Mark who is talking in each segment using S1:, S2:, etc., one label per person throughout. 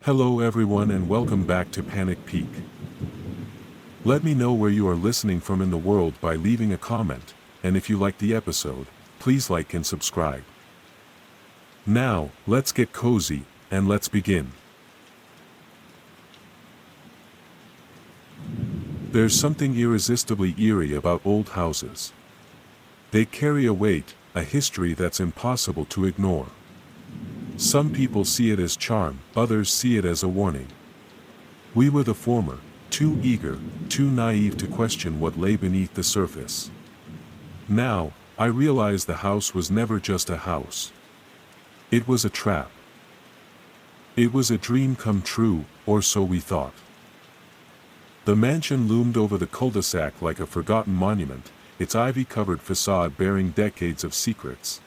S1: Hello everyone and welcome back to Panic Peak. Let me know where you are listening from in the world by leaving a comment, and if you like the episode, please like and subscribe. Now, let's get cozy, and let's begin. There's something irresistibly eerie about old houses. They carry a weight, a history that's impossible to ignore. Some people see it as charm, others see it as a warning. We were the former, too eager, too naive to question what lay beneath the surface. Now, I realize the house was never just a house. It was a trap. It was a dream come true, or so we thought. The mansion loomed over the cul-de-sac like a forgotten monument, its ivy-covered facade bearing decades of secrets.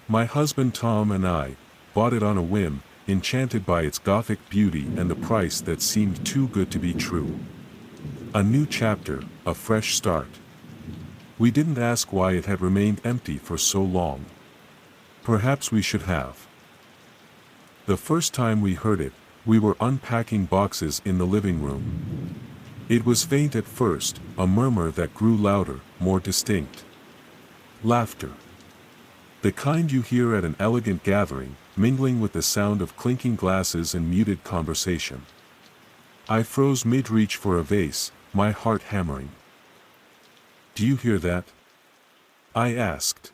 S1: My husband Tom and I, bought it on a whim, enchanted by its Gothic beauty and the price that seemed too good to be true. A new chapter, a fresh start. We didn't ask why it had remained empty for so long. Perhaps we should have. The first time we heard it, we were unpacking boxes in the living room. It was faint at first, a murmur that grew louder, more distinct. Laughter. The kind you hear at an elegant gathering, mingling with the sound of clinking glasses and muted conversation. I froze mid-reach for a vase, my heart hammering. "Do you hear that?" I asked.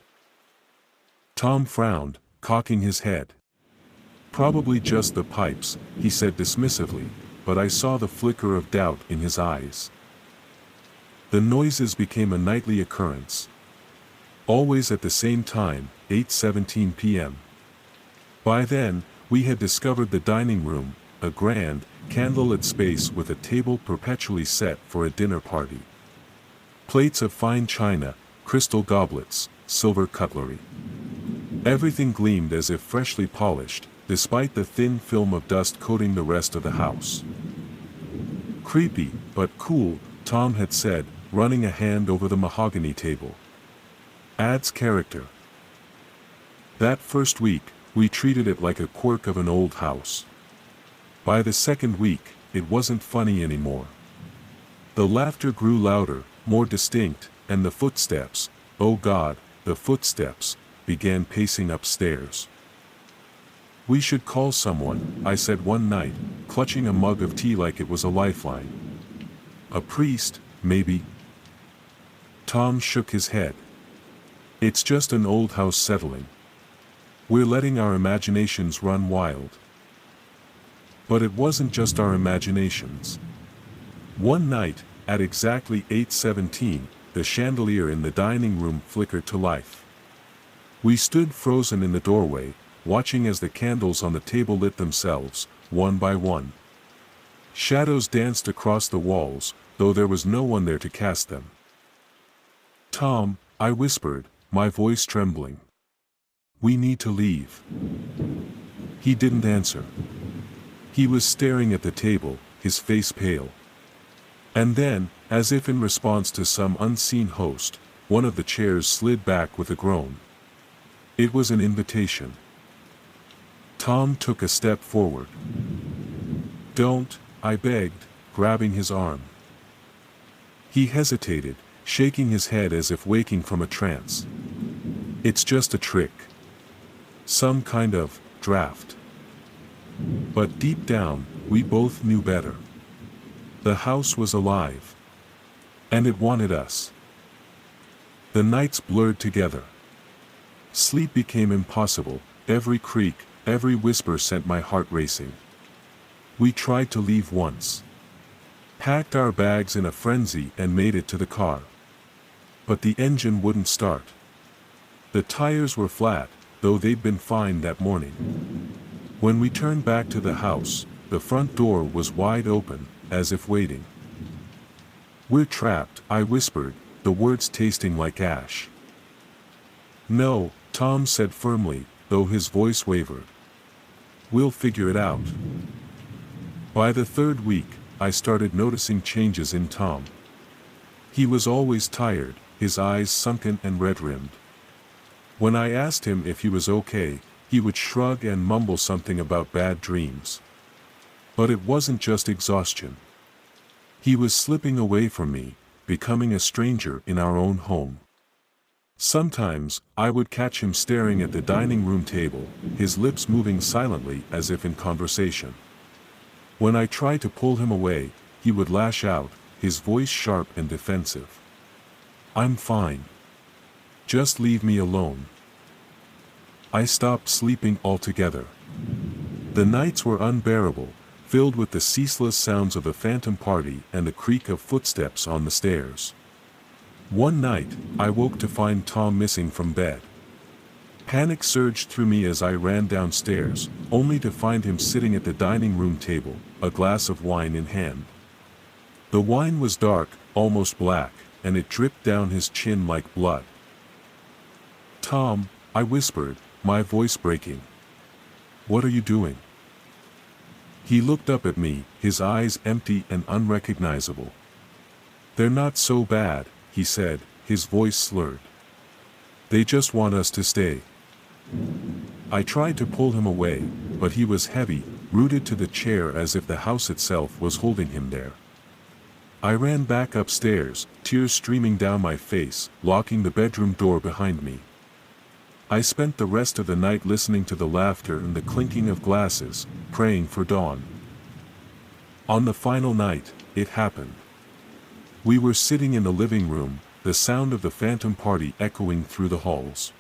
S1: Tom frowned, cocking his head. "Probably just the pipes," he said dismissively, but I saw the flicker of doubt in his eyes. The noises became a nightly occurrence. Always at the same time, 8:17 p.m. By then, we had discovered the dining room, a grand, candlelit space with a table perpetually set for a dinner party. Plates of fine china, crystal goblets, silver cutlery. Everything gleamed as if freshly polished, despite the thin film of dust coating the rest of the house. "Creepy, but cool," Tom had said, running a hand over the mahogany table. "Adds character." That first week, we treated it like a quirk of an old house. By the second week, it wasn't funny anymore. The laughter grew louder, more distinct, and the footsteps, oh God, the footsteps, began pacing upstairs. "We should call someone," I said one night, clutching a mug of tea like it was a lifeline. "A priest, maybe?" Tom shook his head. "It's just an old house settling. We're letting our imaginations run wild." But it wasn't just our imaginations. One night, at exactly 8:17, the chandelier in the dining room flickered to life. We stood frozen in the doorway, watching as the candles on the table lit themselves, one by one. Shadows danced across the walls, though there was no one there to cast them. "Tom," I whispered, my voice trembling. "We need to leave." He didn't answer. He was staring at the table, his face pale. And then, as if in response to some unseen host, one of the chairs slid back with a groan. It was an invitation. Tom took a step forward. "Don't," I begged, grabbing his arm. He hesitated, shaking his head as if waking from a trance. "It's just a trick. Some kind of draft." But deep down, we both knew better. The house was alive. And it wanted us. The nights blurred together. Sleep became impossible, every creak, every whisper sent my heart racing. We tried to leave once. Packed our bags in a frenzy and made it to the car. But the engine wouldn't start. The tires were flat, though they'd been fine that morning. When we turned back to the house, the front door was wide open, as if waiting. "We're trapped," I whispered, the words tasting like ash. "No," Tom said firmly, though his voice wavered. "We'll figure it out." By the third week, I started noticing changes in Tom. He was always tired, his eyes sunken and red-rimmed. When I asked him if he was okay, He would shrug and mumble something about bad dreams. But it wasn't just exhaustion. He was slipping away from me, becoming a stranger in our own home. Sometimes, I would catch him staring at the dining room table, his lips moving silently as if in conversation. When I tried to pull him away, he would lash out, his voice sharp and defensive. "I'm fine. Just leave me alone." I stopped sleeping altogether. The nights were unbearable, filled with the ceaseless sounds of the phantom party and the creak of footsteps on the stairs. One night, I woke to find Tom missing from bed. Panic surged through me as I ran downstairs, only to find him sitting at the dining room table, a glass of wine in hand. The wine was dark, almost black, and it dripped down his chin like blood. "Tom," I whispered, my voice breaking. "What are you doing?" He looked up at me, his eyes empty and unrecognizable. "They're not so bad," he said, his voice slurred. "They just want us to stay." I tried to pull him away, but he was heavy, rooted to the chair as if the house itself was holding him there. I ran back upstairs, tears streaming down my face, locking the bedroom door behind me. I spent the rest of the night listening to the laughter and the clinking of glasses, praying for dawn. On the final night, it happened. We were sitting in the living room, the sound of the phantom party echoing through the halls.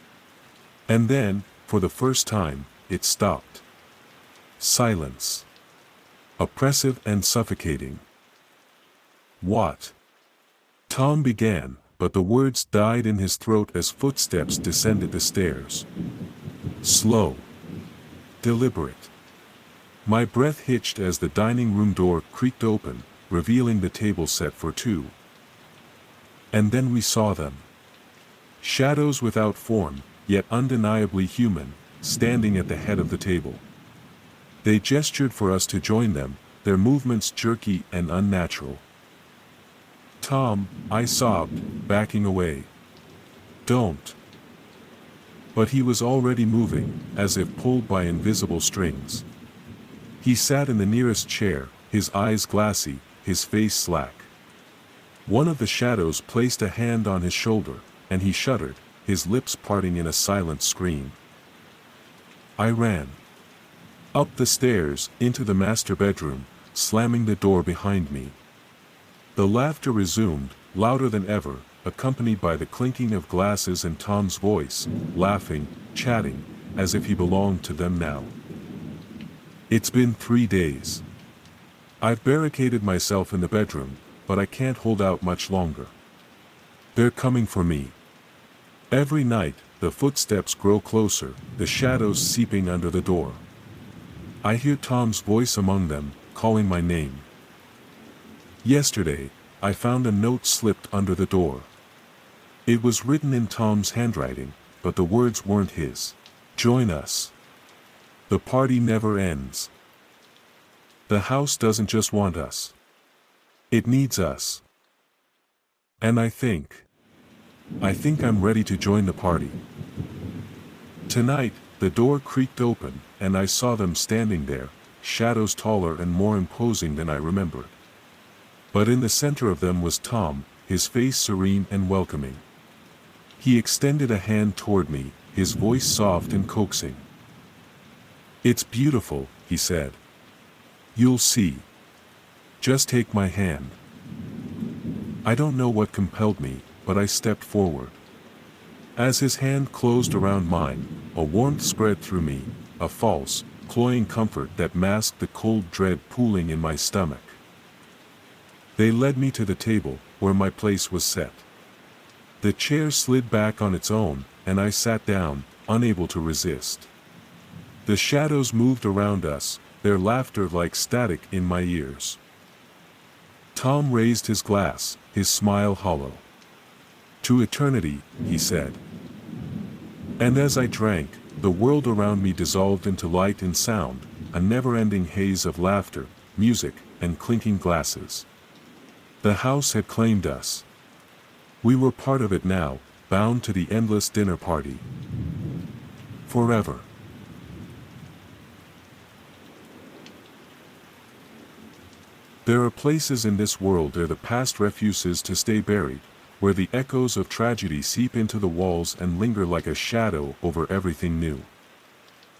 S1: And then, for the first time, it stopped. Silence. Oppressive and suffocating. "What?" Tom began, but the words died in his throat as footsteps descended the stairs. Slow. Deliberate. My breath hitched as the dining room door creaked open, revealing the table set for two. And then we saw them. Shadows without form, yet undeniably human, standing at the head of the table. They gestured for us to join them, their movements jerky and unnatural. "Tom," I sobbed, backing away. "Don't." But he was already moving, as if pulled by invisible strings. He sat in the nearest chair, his eyes glassy, his face slack. One of the shadows placed a hand on his shoulder, and he shuddered, his lips parting in a silent scream. I ran. Up the stairs, into the master bedroom, slamming the door behind me. The laughter resumed, louder than ever, accompanied by the clinking of glasses and Tom's voice, laughing, chatting, as if he belonged to them now. It's been 3 days. I've barricaded myself in the bedroom, but I can't hold out much longer. They're coming for me. Every night, the footsteps grow closer, the shadows seeping under the door. I hear Tom's voice among them, calling my name. Yesterday, I found a note slipped under the door. It was written in Tom's handwriting, but the words weren't his. "Join us. The party never ends. The house doesn't just want us. It needs us." And I think I'm ready to join the party. Tonight, the door creaked open, and I saw them standing there, shadows taller and more imposing than I remembered. But in the center of them was Tom, his face serene and welcoming. He extended a hand toward me, his voice soft and coaxing. "It's beautiful," he said. "You'll see. Just take my hand." I don't know what compelled me, but I stepped forward. As his hand closed around mine, a warmth spread through me, a false, cloying comfort that masked the cold dread pooling in my stomach. They led me to the table, where my place was set. The chair slid back on its own, and I sat down, unable to resist. The shadows moved around us, their laughter like static in my ears. Tom raised his glass, his smile hollow. "To eternity," he said. And as I drank, the world around me dissolved into light and sound, a never-ending haze of laughter, music, and clinking glasses. The house had claimed us. We were part of it now, bound to the endless dinner party. Forever. There are places in this world where the past refuses to stay buried, where the echoes of tragedy seep into the walls and linger like a shadow over everything new.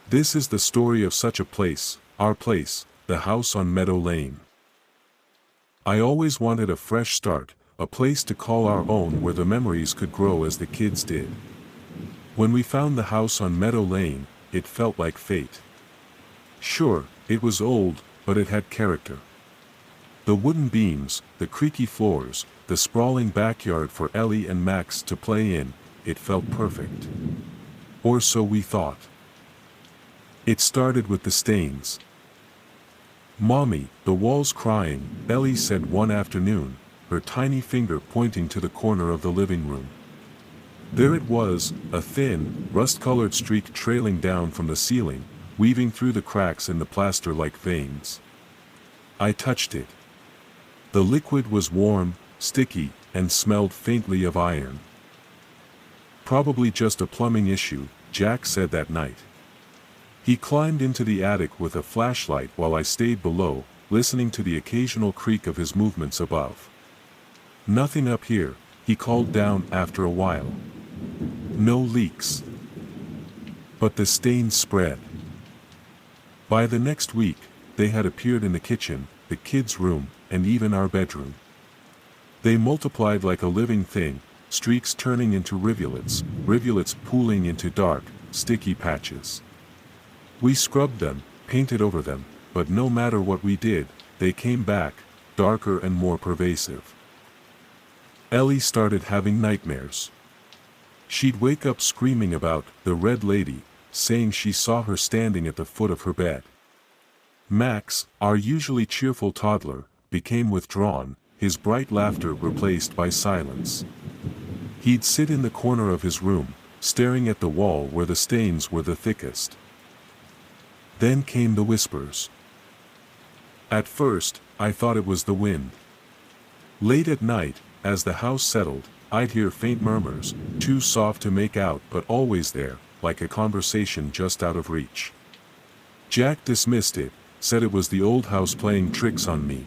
S1: This is the story of such a place, our place, the house on Meadow Lane. I always wanted a fresh start, a place to call our own where the memories could grow as the kids did. When we found the house on Meadow Lane, it felt like fate. Sure, it was old, but it had character. The wooden beams, the creaky floors, the sprawling backyard for Ellie and Max to play in, it felt perfect. Or so we thought. It started with the stains. "Mommy, the wall's crying," Ellie said one afternoon, her tiny finger pointing to the corner of the living room. There it was, a thin, rust-colored streak trailing down from the ceiling, weaving through the cracks in the plaster like veins. I touched it. The liquid was warm, sticky, and smelled faintly of iron. "Probably just a plumbing issue," Jack said that night. He climbed into the attic with a flashlight while I stayed below, listening to the occasional creak of his movements above. "Nothing up here," he called down after a while. "No leaks." But the stains spread. By the next week, they had appeared in the kitchen, the kids' room, and even our bedroom. They multiplied like a living thing, streaks turning into rivulets, rivulets pooling into dark, sticky patches. We scrubbed them, painted over them, but no matter what we did, they came back, darker and more pervasive. Ellie started having nightmares. She'd wake up screaming about the Red Lady, saying she saw her standing at the foot of her bed. Max, our usually cheerful toddler, became withdrawn, his bright laughter replaced by silence. He'd sit in the corner of his room, staring at the wall where the stains were the thickest. Then came the whispers. At first, I thought it was the wind. Late at night, as the house settled, I'd hear faint murmurs, too soft to make out but always there, like a conversation just out of reach. Jack dismissed it, said it was the old house playing tricks on me.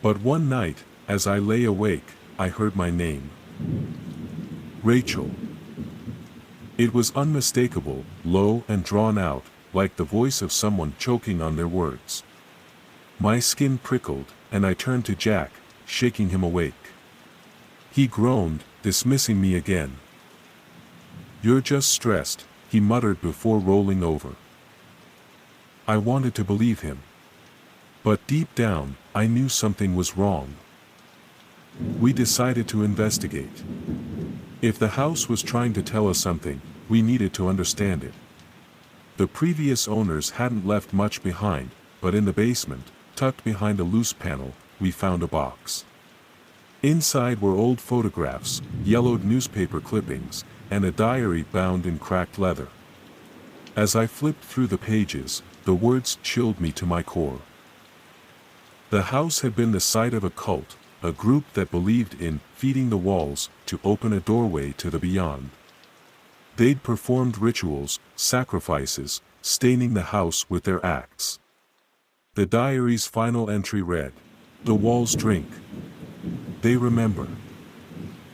S1: But one night, as I lay awake, I heard my name. Rachel. It was unmistakable, low and drawn out, like the voice of someone choking on their words. My skin prickled, and I turned to Jack, shaking him awake. He groaned, dismissing me again. "You're just stressed," he muttered before rolling over. I wanted to believe him. But deep down, I knew something was wrong. We decided to investigate. If the house was trying to tell us something, we needed to understand it. The previous owners hadn't left much behind, but in the basement, tucked behind a loose panel, we found a box. Inside were old photographs, yellowed newspaper clippings, and a diary bound in cracked leather. As I flipped through the pages, the words chilled me to my core. The house had been the site of a cult, a group that believed in feeding the walls to open a doorway to the beyond. They'd performed rituals, sacrifices, staining the house with their acts. The diary's final entry read, "The walls drink. They remember.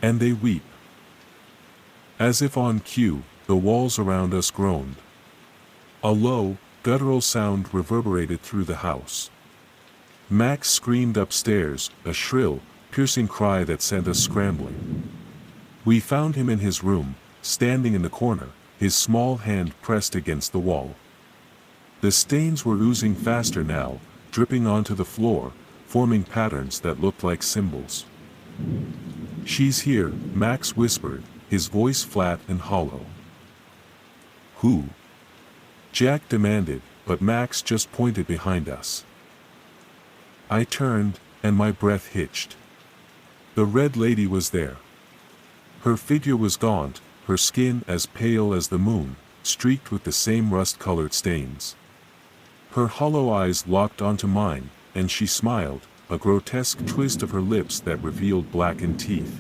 S1: And they weep." As if on cue, the walls around us groaned. A low, guttural sound reverberated through the house. Max screamed upstairs, a shrill, piercing cry that sent us scrambling. We found him in his room, standing in the corner, his small hand pressed against the wall. The stains were oozing faster now, dripping onto the floor, forming patterns that looked like symbols. "She's here," Max whispered, his voice flat and hollow. "Who?" Jack demanded, but Max just pointed behind us. I turned, and my breath hitched. The Red Lady was there. Her figure was gaunt, her skin as pale as the moon, streaked with the same rust-colored stains. Her hollow eyes locked onto mine, and she smiled, a grotesque twist of her lips that revealed blackened teeth.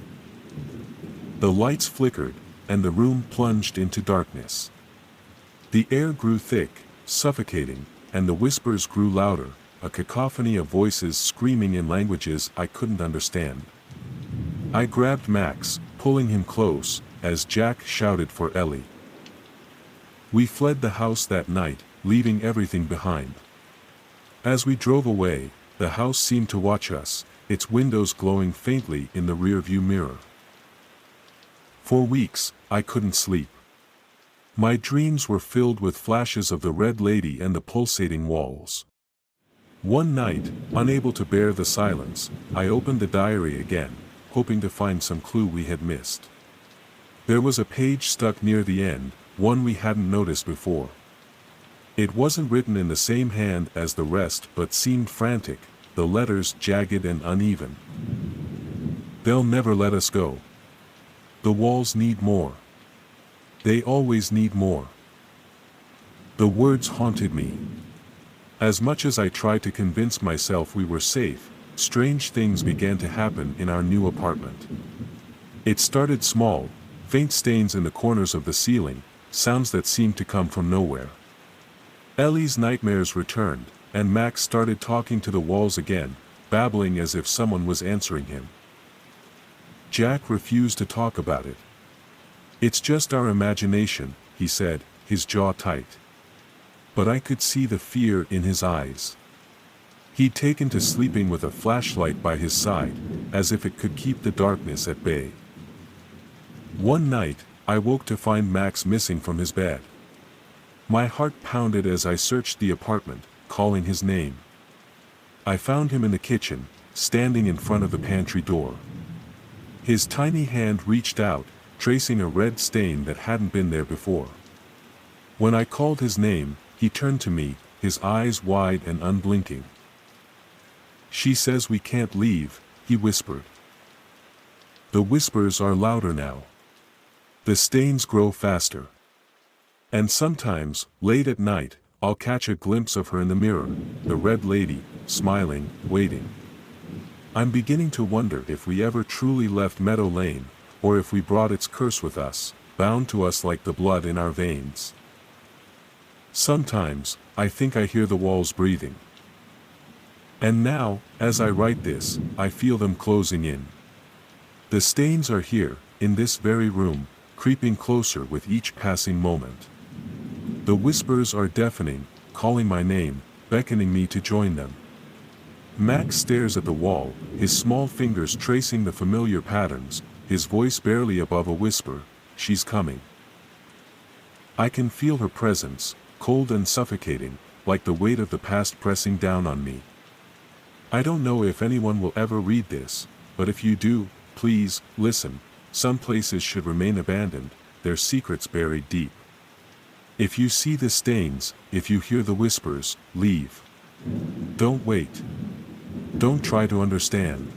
S1: The lights flickered, and the room plunged into darkness. The air grew thick, suffocating, and the whispers grew louder, a cacophony of voices screaming in languages I couldn't understand. I grabbed Max, pulling him close, as Jack shouted for Ellie. We fled the house that night, leaving everything behind. As we drove away, the house seemed to watch us, its windows glowing faintly in the rearview mirror. For weeks, I couldn't sleep. My dreams were filled with flashes of the Red Lady and the pulsating walls. One night, unable to bear the silence, I opened the diary again, hoping to find some clue we had missed. There was a page stuck near the end, one we hadn't noticed before. It wasn't written in the same hand as the rest but seemed frantic, the letters jagged and uneven. They'll never let us go. The walls need more. They always need more. The words haunted me. As much as I tried to convince myself we were safe, strange things began to happen in our new apartment. It started small, faint stains in the corners of the ceiling, sounds that seemed to come from nowhere. Ellie's nightmares returned, and Max started talking to the walls again, babbling as if someone was answering him. Jack refused to talk about it. "It's just our imagination," he said, his jaw tight. But I could see the fear in his eyes. He'd taken to sleeping with a flashlight by his side, as if it could keep the darkness at bay. One night, I woke to find Max missing from his bed. My heart pounded as I searched the apartment, calling his name. I found him in the kitchen, standing in front of the pantry door. His tiny hand reached out, tracing a red stain that hadn't been there before. When I called his name, he turned to me, his eyes wide and unblinking. "She says we can't leave," he whispered. The whispers are louder now. The stains grow faster. And sometimes, late at night, I'll catch a glimpse of her in the mirror, the Red Lady, smiling, waiting. I'm beginning to wonder if we ever truly left Meadow Lane, or if we brought its curse with us, bound to us like the blood in our veins. Sometimes, I think I hear the walls breathing. And now, as I write this, I feel them closing in. The stains are here, in this very room, creeping closer with each passing moment. The whispers are deafening, calling my name, beckoning me to join them. Max stares at the wall, his small fingers tracing the familiar patterns, his voice barely above a whisper, "She's coming." I can feel her presence, cold and suffocating, like the weight of the past pressing down on me. I don't know if anyone will ever read this, but if you do, please, listen. Some places should remain abandoned, their secrets buried deep. If you see the stains, if you hear the whispers, leave. Don't wait. Don't try to understand.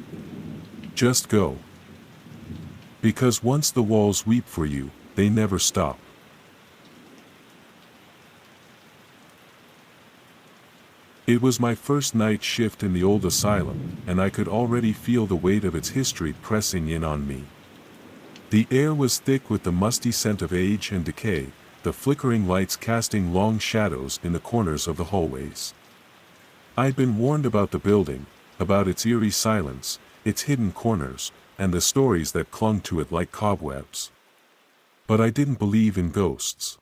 S1: Just go. Because once the walls weep for you, they never stop. It was my first night shift in the old asylum, and I could already feel the weight of its history pressing in on me. The air was thick with the musty scent of age and decay, the flickering lights casting long shadows in the corners of the hallways. I'd been warned about the building, about its eerie silence, its hidden corners, and the stories that clung to it like cobwebs. But I didn't believe in ghosts.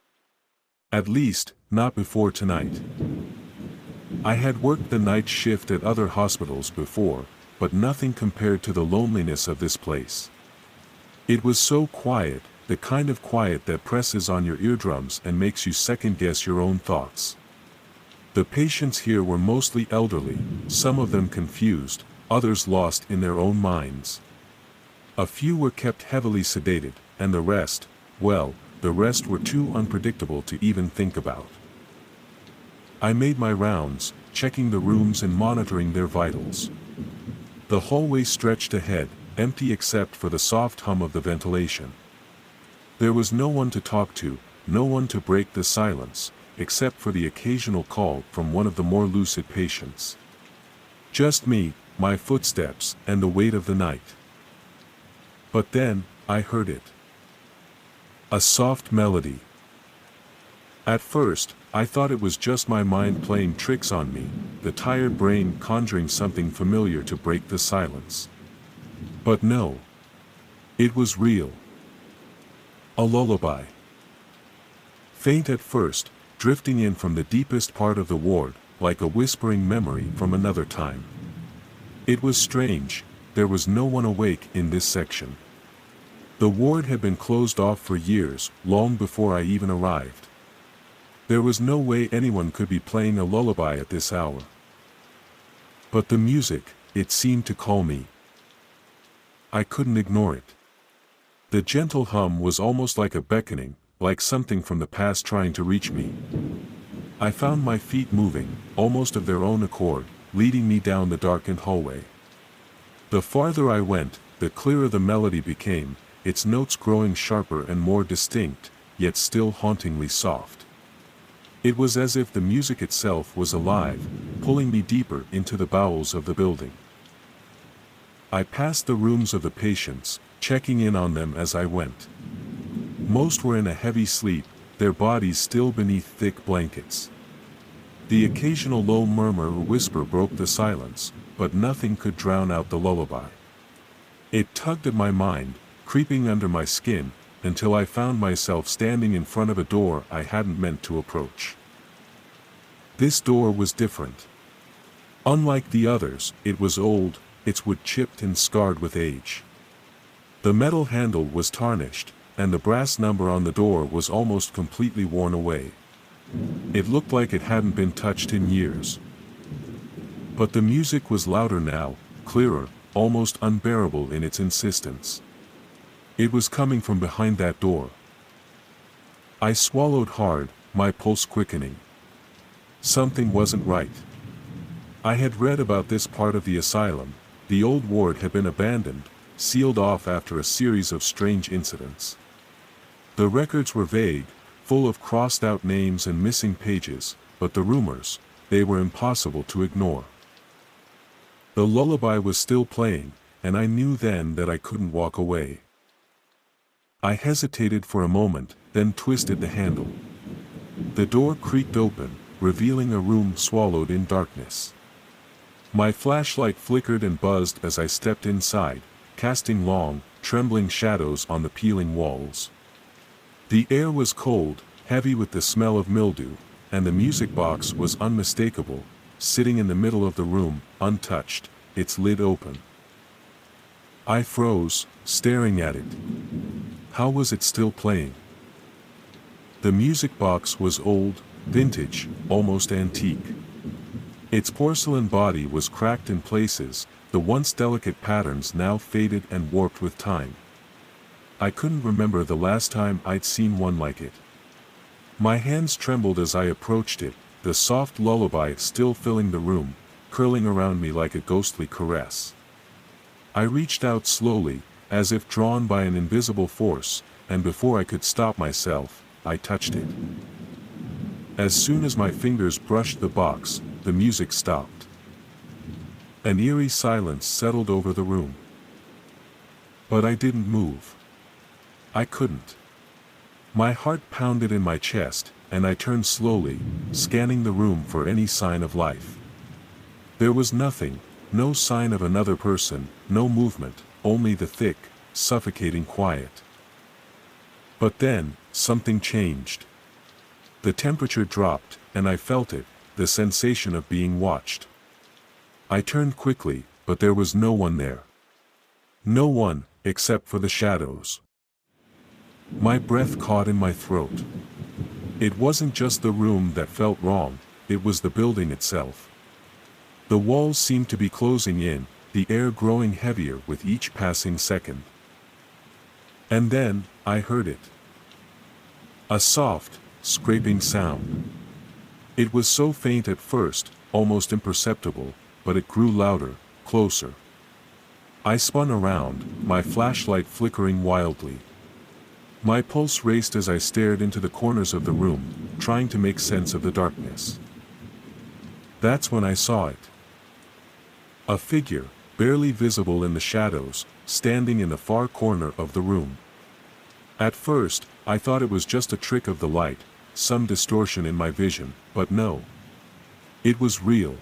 S1: At least, not before tonight. I had worked the night shift at other hospitals before, but nothing compared to the loneliness of this place. It was so quiet, the kind of quiet that presses on your eardrums and makes you second-guess your own thoughts. The patients here were mostly elderly, some of them confused, others lost in their own minds. A few were kept heavily sedated, and the rest, well, the rest were too unpredictable to even think about. I made my rounds, checking the rooms and monitoring their vitals. The hallway stretched ahead, empty except for the soft hum of the ventilation. There was no one to talk to, no one to break the silence, except for the occasional call from one of the more lucid patients. Just me, my footsteps, and the weight of the night. But then, I heard it. A soft melody. At first, I thought it was just my mind playing tricks on me, the tired brain conjuring something familiar to break the silence. But no. It was real. A lullaby. Faint at first, drifting in from the deepest part of the ward, like a whispering memory from another time. It was strange, there was no one awake in this section. The ward had been closed off for years, long before I even arrived. There was no way anyone could be playing a lullaby at this hour. But the music, it seemed to call me. I couldn't ignore it. The gentle hum was almost like a beckoning, like something from the past trying to reach me. I found my feet moving, almost of their own accord, leading me down the darkened hallway. The farther I went, the clearer the melody became, its notes growing sharper and more distinct, yet still hauntingly soft. It was as if the music itself was alive, pulling me deeper into the bowels of the building. I passed the rooms of the patients, checking in on them as I went. Most were in a heavy sleep, their bodies still beneath thick blankets. The occasional low murmur or whisper broke the silence, but nothing could drown out the lullaby. It tugged at my mind, creeping under my skin, until I found myself standing in front of a door I hadn't meant to approach. This door was different. Unlike the others, it was old, its wood chipped and scarred with age. The metal handle was tarnished, and the brass number on the door was almost completely worn away. It looked like it hadn't been touched in years. But the music was louder now, clearer, almost unbearable in its insistence. It was coming from behind that door. I swallowed hard, my pulse quickening. Something wasn't right. I had read about this part of the asylum. The old ward had been abandoned, sealed off after a series of strange incidents. The records were vague, full of crossed-out names and missing pages, but the rumors, they were impossible to ignore. The lullaby was still playing, and I knew then that I couldn't walk away. I hesitated for a moment, then twisted the handle. The door creaked open, revealing a room swallowed in darkness. My flashlight flickered and buzzed as I stepped inside, casting long, trembling shadows on the peeling walls. The air was cold, heavy with the smell of mildew, and the music box was unmistakable, sitting in the middle of the room, untouched, its lid open. I froze, staring at it. How was it still playing? The music box was old, vintage, almost antique. Its porcelain body was cracked in places, the once delicate patterns now faded and warped with time. I couldn't remember the last time I'd seen one like it. My hands trembled as I approached it, the soft lullaby still filling the room, curling around me like a ghostly caress. I reached out slowly, as if drawn by an invisible force, and before I could stop myself, I touched it. As soon as my fingers brushed the box, the music stopped. An eerie silence settled over the room. But I didn't move. I couldn't. My heart pounded in my chest, and I turned slowly, scanning the room for any sign of life. There was nothing, no sign of another person, no movement, only the thick, suffocating quiet. But then, something changed. The temperature dropped, and I felt it, the sensation of being watched. I turned quickly, but there was no one there. No one, except for the shadows. My breath caught in my throat. It wasn't just the room that felt wrong, it was the building itself. The walls seemed to be closing in, the air growing heavier with each passing second. And then, I heard it. A soft, scraping sound. It was so faint at first, almost imperceptible, but it grew louder, closer. I spun around, my flashlight flickering wildly. My pulse raced as I stared into the corners of the room, trying to make sense of the darkness. That's when I saw it. A figure, barely visible in the shadows, standing in the far corner of the room. At first, I thought it was just a trick of the light, some distortion in my vision, but no. It was real.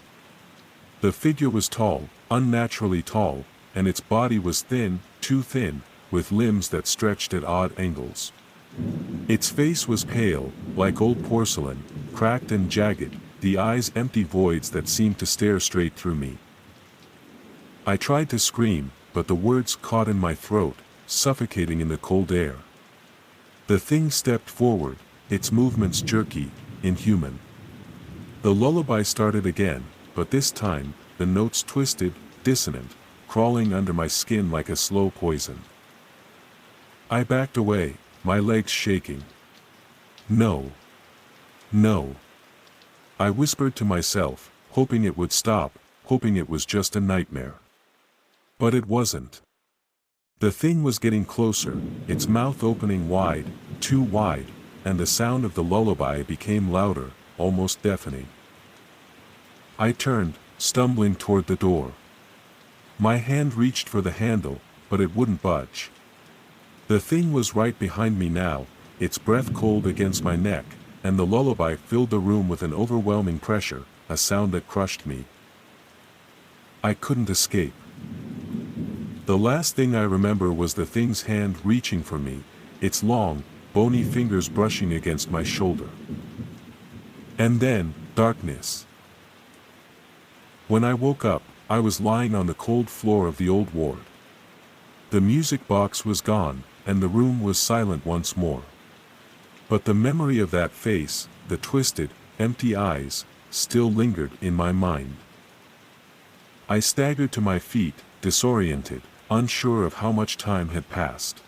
S1: The figure was tall, unnaturally tall, and its body was thin, too thin, with limbs that stretched at odd angles. Its face was pale, like old porcelain, cracked and jagged, the eyes empty voids that seemed to stare straight through me. I tried to scream, but the words caught in my throat, suffocating in the cold air. The thing stepped forward, its movements jerky, inhuman. The lullaby started again, but this time, the notes twisted, dissonant, crawling under my skin like a slow poison. I backed away, my legs shaking. No. No. I whispered to myself, hoping it would stop, hoping it was just a nightmare. But it wasn't. The thing was getting closer, its mouth opening wide, too wide, and the sound of the lullaby became louder, almost deafening. I turned, stumbling toward the door. My hand reached for the handle, but it wouldn't budge. The thing was right behind me now, its breath cold against my neck, and the lullaby filled the room with an overwhelming pressure, a sound that crushed me. I couldn't escape. The last thing I remember was the thing's hand reaching for me, its long, bony fingers brushing against my shoulder. And then, darkness. When I woke up, I was lying on the cold floor of the old ward. The music box was gone, and the room was silent once more. But the memory of that face, the twisted, empty eyes, still lingered in my mind. I staggered to my feet, disoriented, unsure of how much time had passed.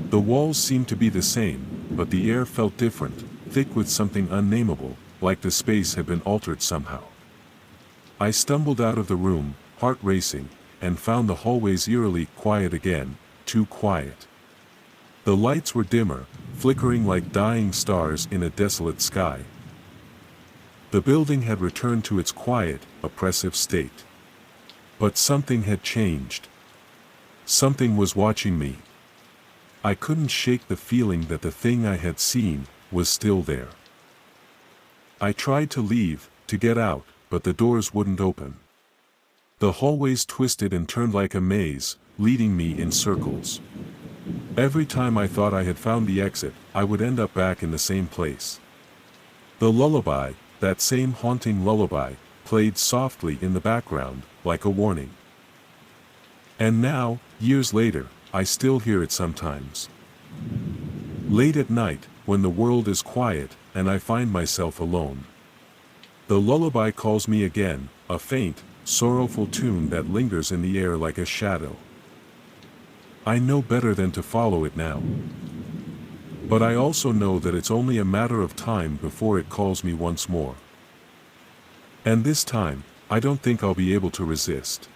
S1: The walls seemed to be the same, but the air felt different, thick with something unnameable, like the space had been altered somehow. I stumbled out of the room, heart racing, and found the hallways eerily quiet again, too quiet. The lights were dimmer, flickering like dying stars in a desolate sky. The building had returned to its quiet, oppressive state. But something had changed. Something was watching me. I couldn't shake the feeling that the thing I had seen was still there. I tried to leave, to get out, but the doors wouldn't open. The hallways twisted and turned like a maze, leading me in circles. Every time I thought I had found the exit, I would end up back in the same place. The lullaby, that same haunting lullaby, played softly in the background, like a warning. And now, years later, I still hear it sometimes. Late at night, when the world is quiet, and I find myself alone. The lullaby calls me again, a faint, sorrowful tune that lingers in the air like a shadow. I know better than to follow it now. But I also know that it's only a matter of time before it calls me once more. And this time, I don't think I'll be able to resist.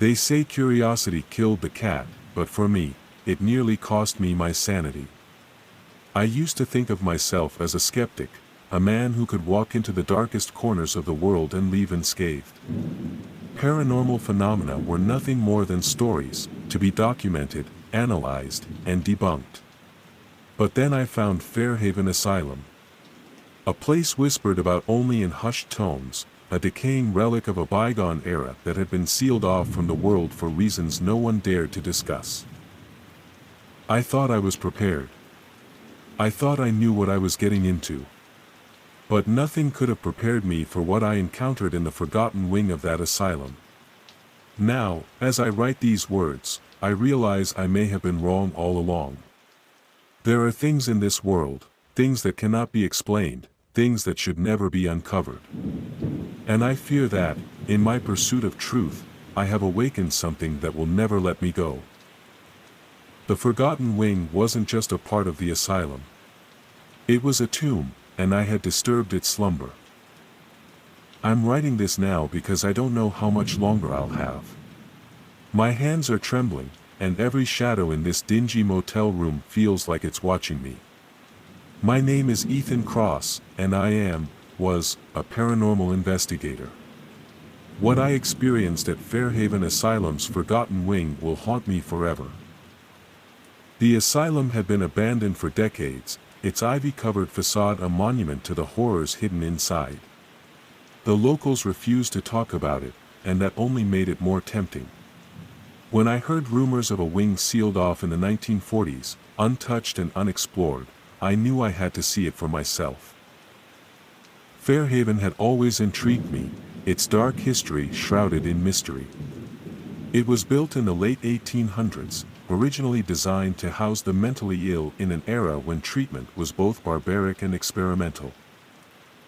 S1: They say curiosity killed the cat, but for me, it nearly cost me my sanity. I used to think of myself as a skeptic, a man who could walk into the darkest corners of the world and leave unscathed. Paranormal phenomena were nothing more than stories, to be documented, analyzed, and debunked. But then I found Fairhaven Asylum. A place whispered about only in hushed tones, a decaying relic of a bygone era that had been sealed off from the world for reasons no one dared to discuss. I thought I was prepared. I thought I knew what I was getting into. But nothing could have prepared me for what I encountered in the forgotten wing of that asylum. Now, as I write these words, I realize I may have been wrong all along. There are things in this world, things that cannot be explained, things that should never be uncovered. And I fear that, in my pursuit of truth, I have awakened something that will never let me go. The forgotten wing wasn't just a part of the asylum. It was a tomb, and I had disturbed its slumber. I'm writing this now because I don't know how much longer I'll have. My hands are trembling, and every shadow in this dingy motel room feels like it's watching me. My name is Ethan Cross, and I was, a paranormal investigator. What I experienced at Fairhaven Asylum's forgotten wing will haunt me forever. The asylum had been abandoned for decades, its ivy-covered facade a monument to the horrors hidden inside. The locals refused to talk about it, and that only made it more tempting. When I heard rumors of a wing sealed off in the 1940s, untouched and unexplored, I knew I had to see it for myself. Fairhaven had always intrigued me, its dark history shrouded in mystery. It was built in the late 1800s, originally designed to house the mentally ill in an era when treatment was both barbaric and experimental.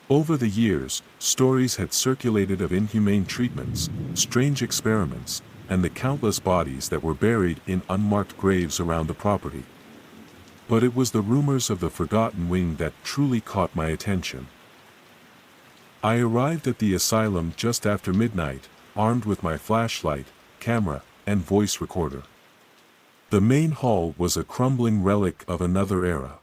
S1: Over the years, stories had circulated of inhumane treatments, strange experiments, and the countless bodies that were buried in unmarked graves around the property. But it was the rumors of the forgotten wing that truly caught my attention. I arrived at the asylum just after midnight, armed with my flashlight, camera, and voice recorder. The main hall was a crumbling relic of another era.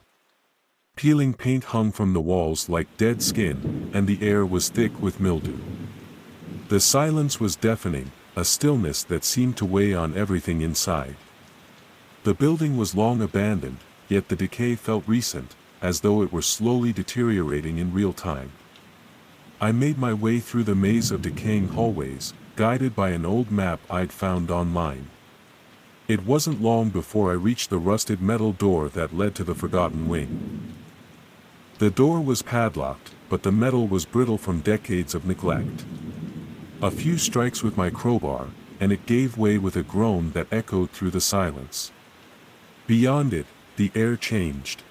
S1: Peeling paint hung from the walls like dead skin, and the air was thick with mildew. The silence was deafening, a stillness that seemed to weigh on everything inside. The building was long abandoned, yet the decay felt recent, as though it were slowly deteriorating in real time. I made my way through the maze of decaying hallways, guided by an old map I'd found online. It wasn't long before I reached the rusted metal door that led to the forgotten wing. The door was padlocked, but the metal was brittle from decades of neglect. A few strikes with my crowbar, and it gave way with a groan that echoed through the silence. Beyond it, the air changed.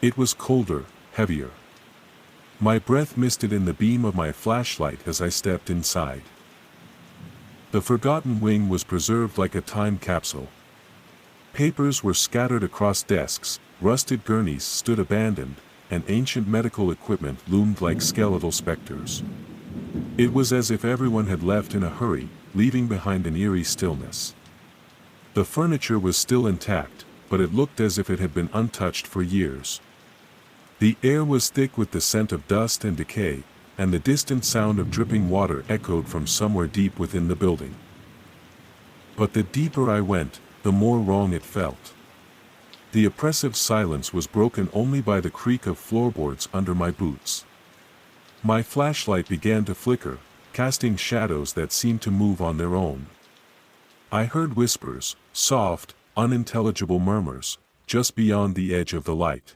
S1: It was colder, heavier. My breath misted in the beam of my flashlight as I stepped inside. The forgotten wing was preserved like a time capsule. Papers were scattered across desks, rusted gurneys stood abandoned, and ancient medical equipment loomed like skeletal specters. It was as if everyone had left in a hurry, leaving behind an eerie stillness. The furniture was still intact, but it looked as if it had been untouched for years. The air was thick with the scent of dust and decay, and the distant sound of dripping water echoed from somewhere deep within the building. But the deeper I went, the more wrong it felt. The oppressive silence was broken only by the creak of floorboards under my boots. My flashlight began to flicker, casting shadows that seemed to move on their own. I heard whispers, soft, unintelligible murmurs, just beyond the edge of the light.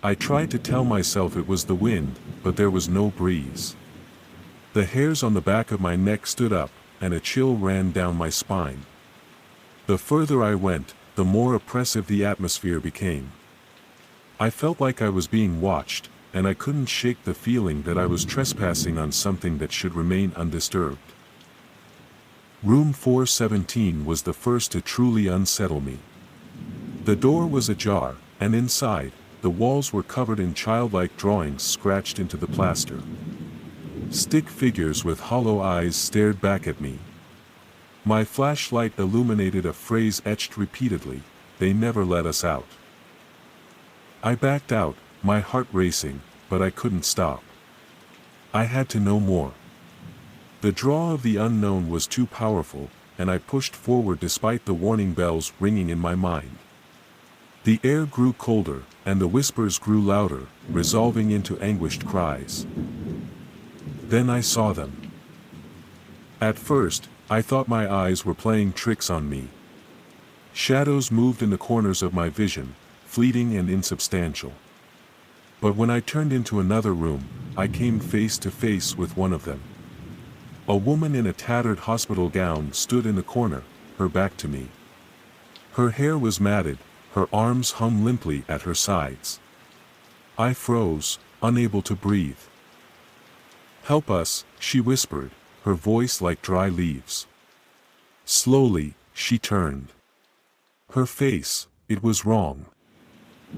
S1: I tried to tell myself it was the wind, but there was no breeze. The hairs on the back of my neck stood up, and a chill ran down my spine. The further I went, the more oppressive the atmosphere became. I felt like I was being watched, and I couldn't shake the feeling that I was trespassing on something that should remain undisturbed. Room 417 was the first to truly unsettle me. The door was ajar, and inside, the walls were covered in childlike drawings scratched into the plaster. Stick figures with hollow eyes stared back at me. My flashlight illuminated a phrase etched repeatedly, "They never let us out." I backed out, my heart racing, but I couldn't stop. I had to know more. The draw of the unknown was too powerful, and I pushed forward despite the warning bells ringing in my mind. The air grew colder, and the whispers grew louder, resolving into anguished cries. Then I saw them. At first, I thought my eyes were playing tricks on me. Shadows moved in the corners of my vision, fleeting and insubstantial. But when I turned into another room, I came face to face with one of them. A woman in a tattered hospital gown stood in the corner, her back to me. Her hair was matted, her arms hung limply at her sides. I froze, unable to breathe. "Help us," she whispered, her voice like dry leaves. Slowly, she turned. Her face, it was wrong.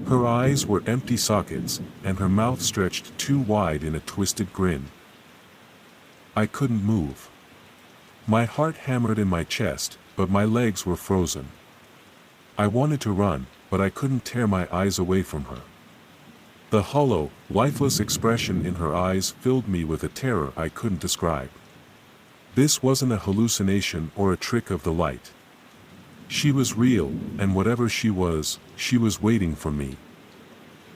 S1: Her eyes were empty sockets, and her mouth stretched too wide in a twisted grin. I couldn't move. My heart hammered in my chest, but my legs were frozen. I wanted to run, but I couldn't tear my eyes away from her. The hollow, lifeless expression in her eyes filled me with a terror I couldn't describe. This wasn't a hallucination or a trick of the light. She was real, and whatever she was waiting for me.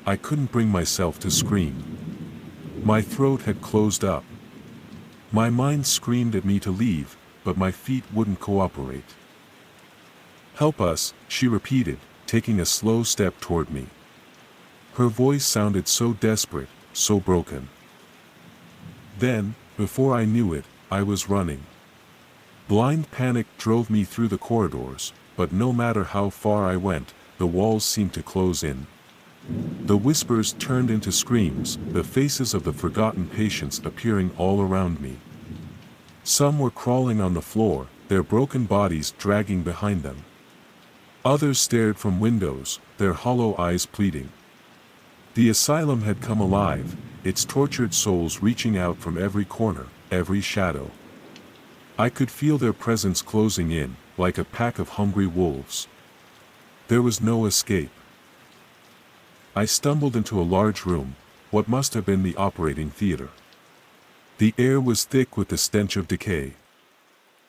S1: I couldn't bring myself to scream. My throat had closed up. My mind screamed at me to leave, but my feet wouldn't cooperate. "Help us," she repeated, taking a slow step toward me. Her voice sounded so desperate, so broken. Then, before I knew it, I was running. Blind panic drove me through the corridors, but no matter how far I went, the walls seemed to close in. The whispers turned into screams, the faces of the forgotten patients appearing all around me. Some were crawling on the floor, their broken bodies dragging behind them. Others stared from windows, their hollow eyes pleading. The asylum had come alive, its tortured souls reaching out from every corner, every shadow. I could feel their presence closing in, like a pack of hungry wolves. There was no escape. I stumbled into a large room, what must have been the operating theater. The air was thick with the stench of decay.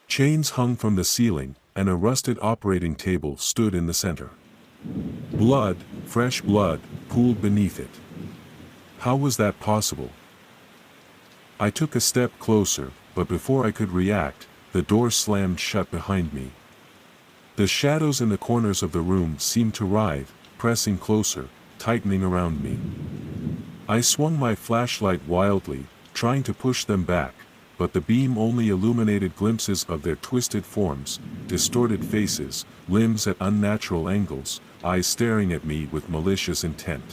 S1: Chains hung from the ceiling, and a rusted operating table stood in the center. Blood, fresh blood, pooled beneath it. How was that possible? I took a step closer, but before I could react, the door slammed shut behind me. The shadows in the corners of the room seemed to writhe, pressing closer, tightening around me. I swung my flashlight wildly, trying to push them back, but the beam only illuminated glimpses of their twisted forms, distorted faces, limbs at unnatural angles, eyes staring at me with malicious intent.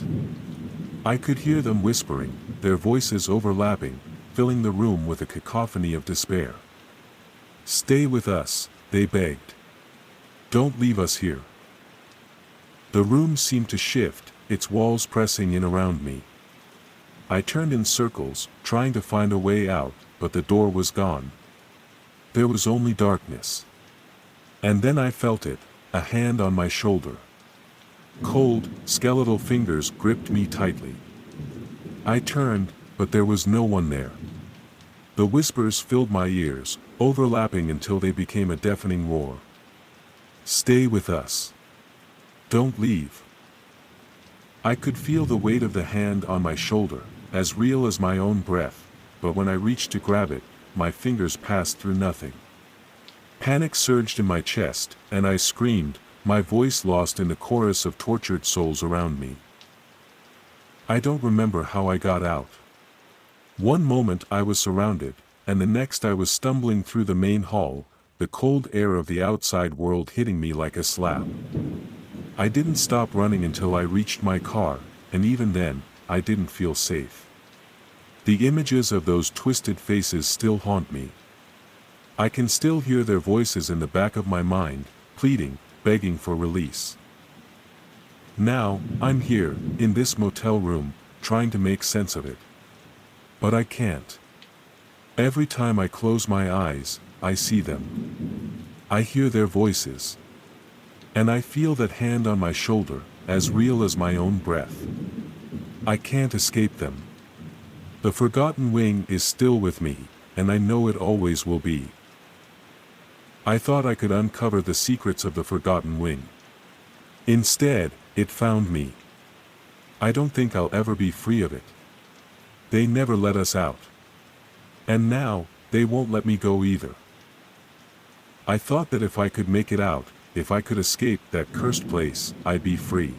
S1: I could hear them whispering, their voices overlapping, filling the room with a cacophony of despair. "Stay with us," they begged. "Don't leave us here." The room seemed to shift, its walls pressing in around me. I turned in circles, trying to find a way out, but the door was gone. There was only darkness. And then I felt it, a hand on my shoulder. Cold, skeletal fingers gripped me tightly. I turned, but there was no one there. The whispers filled my ears, overlapping until they became a deafening roar. "Stay with us. Don't leave." I could feel the weight of the hand on my shoulder, as real as my own breath, but when I reached to grab it, my fingers passed through nothing. Panic surged in my chest, and I screamed, my voice lost in the chorus of tortured souls around me. I don't remember how I got out. One moment I was surrounded, and the next I was stumbling through the main hall, the cold air of the outside world hitting me like a slap. I didn't stop running until I reached my car, and even then, I didn't feel safe. The images of those twisted faces still haunt me. I can still hear their voices in the back of my mind, pleading, begging for release. Now, I'm here, in this motel room, trying to make sense of it. But I can't. Every time I close my eyes, I see them. I hear their voices. And I feel that hand on my shoulder, as real as my own breath. I can't escape them. The forgotten wing is still with me, and I know it always will be. I thought I could uncover the secrets of the forgotten wing. Instead, it found me. I don't think I'll ever be free of it. They never let us out. And now, they won't let me go either. I thought that if I could make it out, if I could escape that cursed place, I'd be free.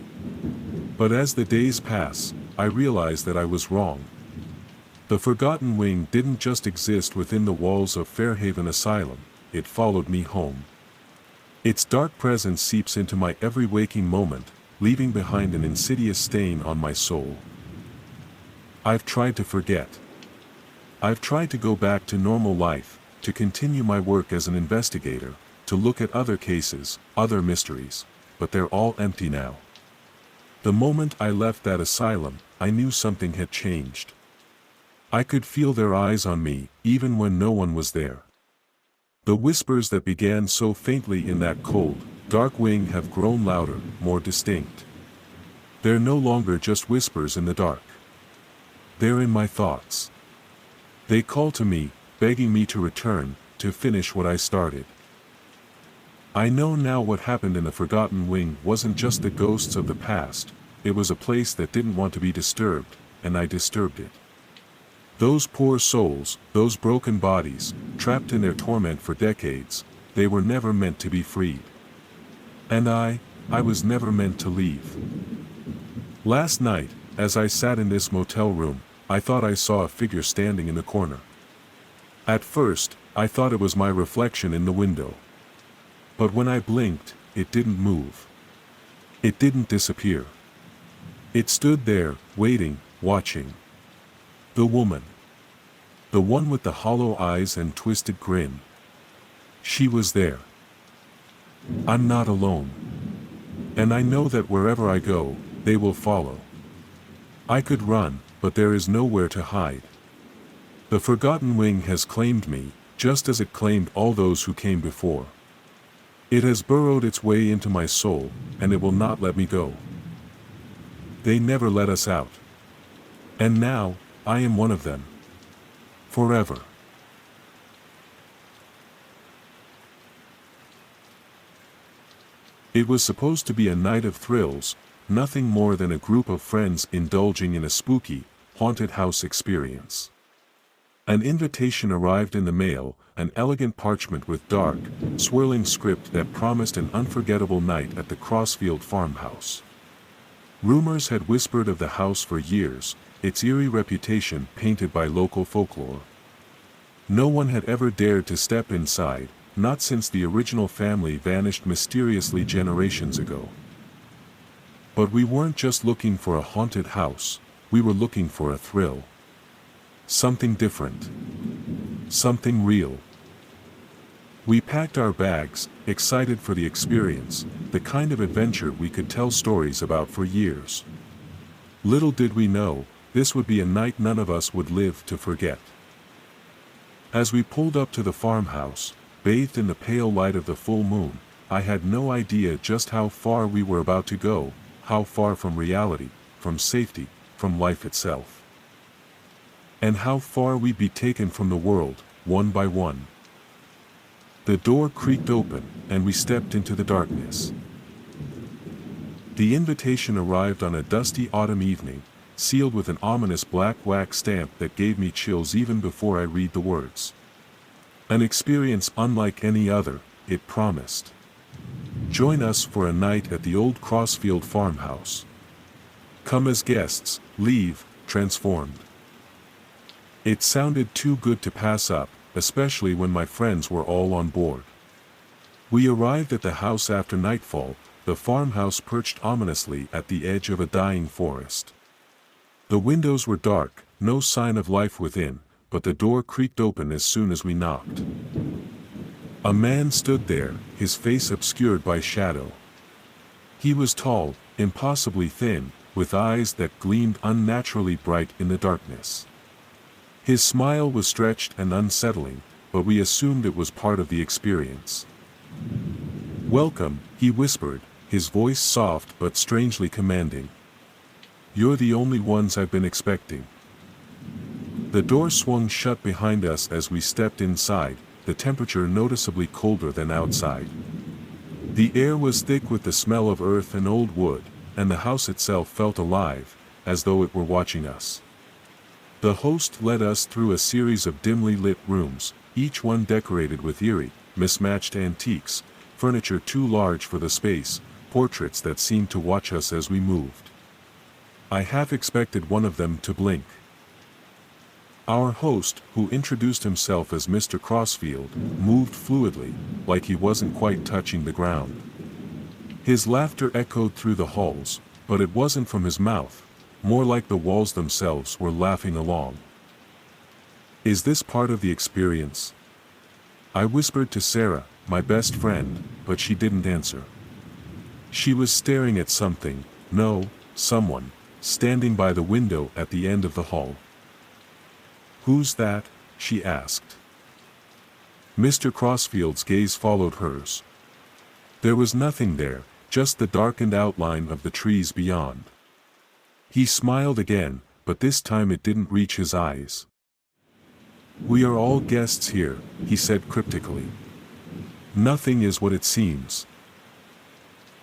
S1: But as the days pass, I realize that I was wrong. The forgotten wing didn't just exist within the walls of Fairhaven Asylum, it followed me home. Its dark presence seeps into my every waking moment, leaving behind an insidious stain on my soul. I've tried to forget. I've tried to go back to normal life, to continue my work as an investigator, to look at other cases, other mysteries, but they're all empty now. The moment I left that asylum, I knew something had changed. I could feel their eyes on me, even when no one was there. The whispers that began so faintly in that cold, dark wing have grown louder, more distinct. They're no longer just whispers in the dark. They're in my thoughts. They call to me, begging me to return, to finish what I started. I know now what happened in the Forgotten Wing wasn't just the ghosts of the past, it was a place that didn't want to be disturbed, and I disturbed it. Those poor souls, those broken bodies, trapped in their torment for decades, they were never meant to be freed. And I was never meant to leave. Last night, as I sat in this motel room, I thought I saw a figure standing in the corner. At first, I thought it was my reflection in the window. But when I blinked, it didn't move. It didn't disappear. It stood there, waiting, watching. The woman. The one with the hollow eyes and twisted grin. She was there. I'm not alone. And I know that wherever I go, they will follow. I could run, but there is nowhere to hide. The Forgotten Wing has claimed me, just as it claimed all those who came before. It has burrowed its way into my soul, and it will not let me go. They never let us out. And now, I am one of them. Forever. It was supposed to be a night of thrills, nothing more than a group of friends indulging in a spooky, haunted house experience. An invitation arrived in the mail, an elegant parchment with dark, swirling script that promised an unforgettable night at the Crossfield farmhouse. Rumors had whispered of the house for years, its eerie reputation painted by local folklore. No one had ever dared to step inside, not since the original family vanished mysteriously generations ago. But we weren't just looking for a haunted house, we were looking for a thrill. Something different. Something real. We packed our bags, excited for the experience, the kind of adventure we could tell stories about for years. Little did we know, this would be a night none of us would live to forget. As we pulled up to the farmhouse, bathed in the pale light of the full moon, I had no idea just how far we were about to go, how far from reality, from safety, from life itself. And how far we'd be taken from the world, one by one. The door creaked open, and we stepped into the darkness. The invitation arrived on a dusty autumn evening, sealed with an ominous black wax stamp that gave me chills even before I read the words. An experience unlike any other, it promised. Join us for a night at the old Crossfield farmhouse. Come as guests, leave, transformed. It sounded too good to pass up, especially when my friends were all on board. We arrived at the house after nightfall, the farmhouse perched ominously at the edge of a dying forest. The windows were dark, no sign of life within, but the door creaked open as soon as we knocked. A man stood there, his face obscured by shadow. He was tall, impossibly thin, with eyes that gleamed unnaturally bright in the darkness. His smile was stretched and unsettling, but we assumed it was part of the experience. "Welcome," he whispered, his voice soft but strangely commanding. "You're the only ones I've been expecting." The door swung shut behind us as we stepped inside, the temperature noticeably colder than outside. The air was thick with the smell of earth and old wood, and the house itself felt alive, as though it were watching us. The host led us through a series of dimly lit rooms, each one decorated with eerie, mismatched antiques, furniture too large for the space, portraits that seemed to watch us as we moved. I half expected one of them to blink. Our host, who introduced himself as Mr. Crossfield, moved fluidly, like he wasn't quite touching the ground. His laughter echoed through the halls, but it wasn't from his mouth, more like the walls themselves were laughing along. "Is this part of the experience?" I whispered to Sarah, my best friend, but she didn't answer. She was staring at something, no, someone, standing by the window at the end of the hall. "Who's that?" she asked. Mr. Crossfield's gaze followed hers. There was nothing there, just the darkened outline of the trees beyond. He smiled again, but this time it didn't reach his eyes. "We are all guests here," he said cryptically. Nothing is what it seems.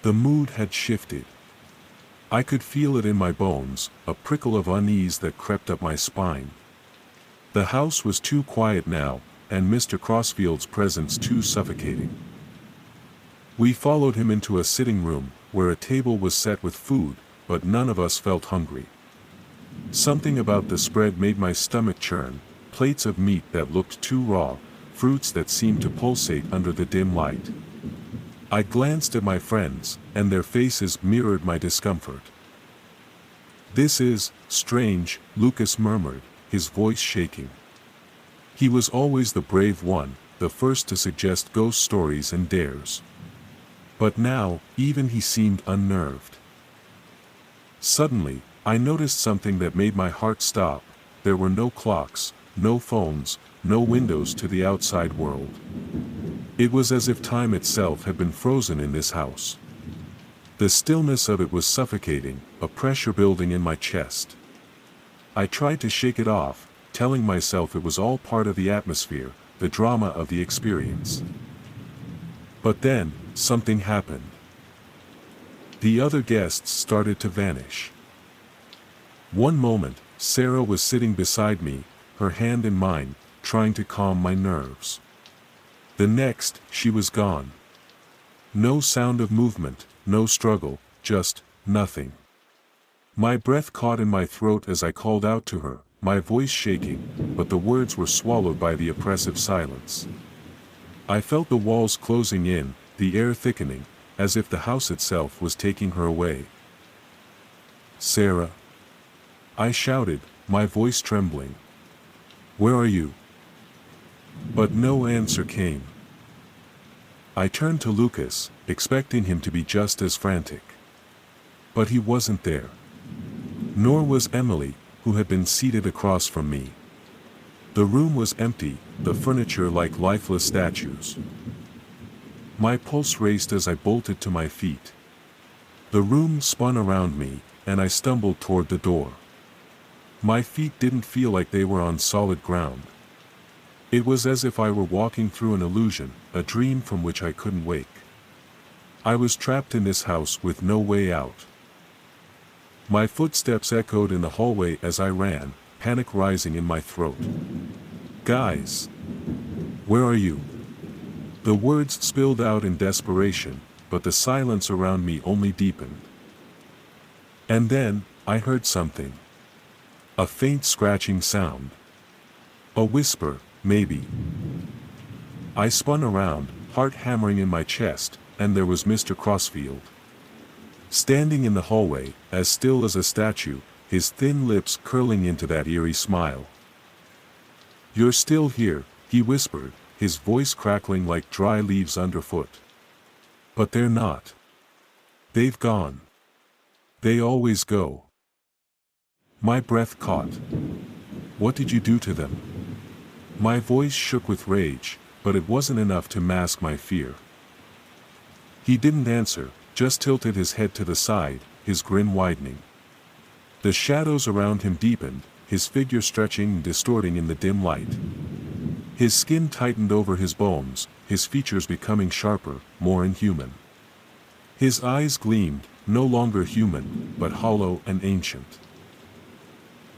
S1: The mood had shifted. I could feel it in my bones, a prickle of unease that crept up my spine. The house was too quiet now, and Mr. Crossfield's presence too suffocating. We followed him into a sitting room, where a table was set with food, but none of us felt hungry. Something about the spread made my stomach churn, plates of meat that looked too raw, fruits that seemed to pulsate under the dim light. I glanced at my friends, and their faces mirrored my discomfort. "This is strange," Lucas murmured, his voice shaking. He was always the brave one, the first to suggest ghost stories and dares. But now, even he seemed unnerved. Suddenly, I noticed something that made my heart stop. There were no clocks, no phones, no windows to the outside world. It was as if time itself had been frozen in this house. The stillness of it was suffocating, a pressure building in my chest. I tried to shake it off, telling myself it was all part of the atmosphere, the drama of the experience. But then, something happened. The other guests started to vanish. One moment, Sarah was sitting beside me, her hand in mine, trying to calm my nerves. The next, she was gone. No sound of movement, no struggle, just nothing. My breath caught in my throat as I called out to her, my voice shaking, but the words were swallowed by the oppressive silence. I felt the walls closing in, the air thickening, as if the house itself was taking her away. "Sarah," I shouted, my voice trembling. "Where are you?" But no answer came. I turned to Lucas, expecting him to be just as frantic. But he wasn't there. Nor was Emily, who had been seated across from me. The room was empty, the furniture like lifeless statues. My pulse raced as I bolted to my feet. The room spun around me, and I stumbled toward the door. My feet didn't feel like they were on solid ground. It was as if I were walking through an illusion, a dream from which I couldn't wake. I was trapped in this house with no way out. My footsteps echoed in the hallway as I ran, panic rising in my throat. "Guys! Where are you?" The words spilled out in desperation, but the silence around me only deepened. And then, I heard something. A faint scratching sound. A whisper, maybe. I spun around, heart hammering in my chest, and there was Mr. Crossfield. Standing in the hallway, as still as a statue, his thin lips curling into that eerie smile. "You're still here," he whispered, his voice crackling like dry leaves underfoot. "But they're not. They've gone. They always go." My breath caught. "What did you do to them?" My voice shook with rage, but it wasn't enough to mask my fear. He didn't answer, just tilted his head to the side, his grin widening. The shadows around him deepened, his figure stretching and distorting in the dim light. His skin tightened over his bones, his features becoming sharper, more inhuman. His eyes gleamed, no longer human, but hollow and ancient.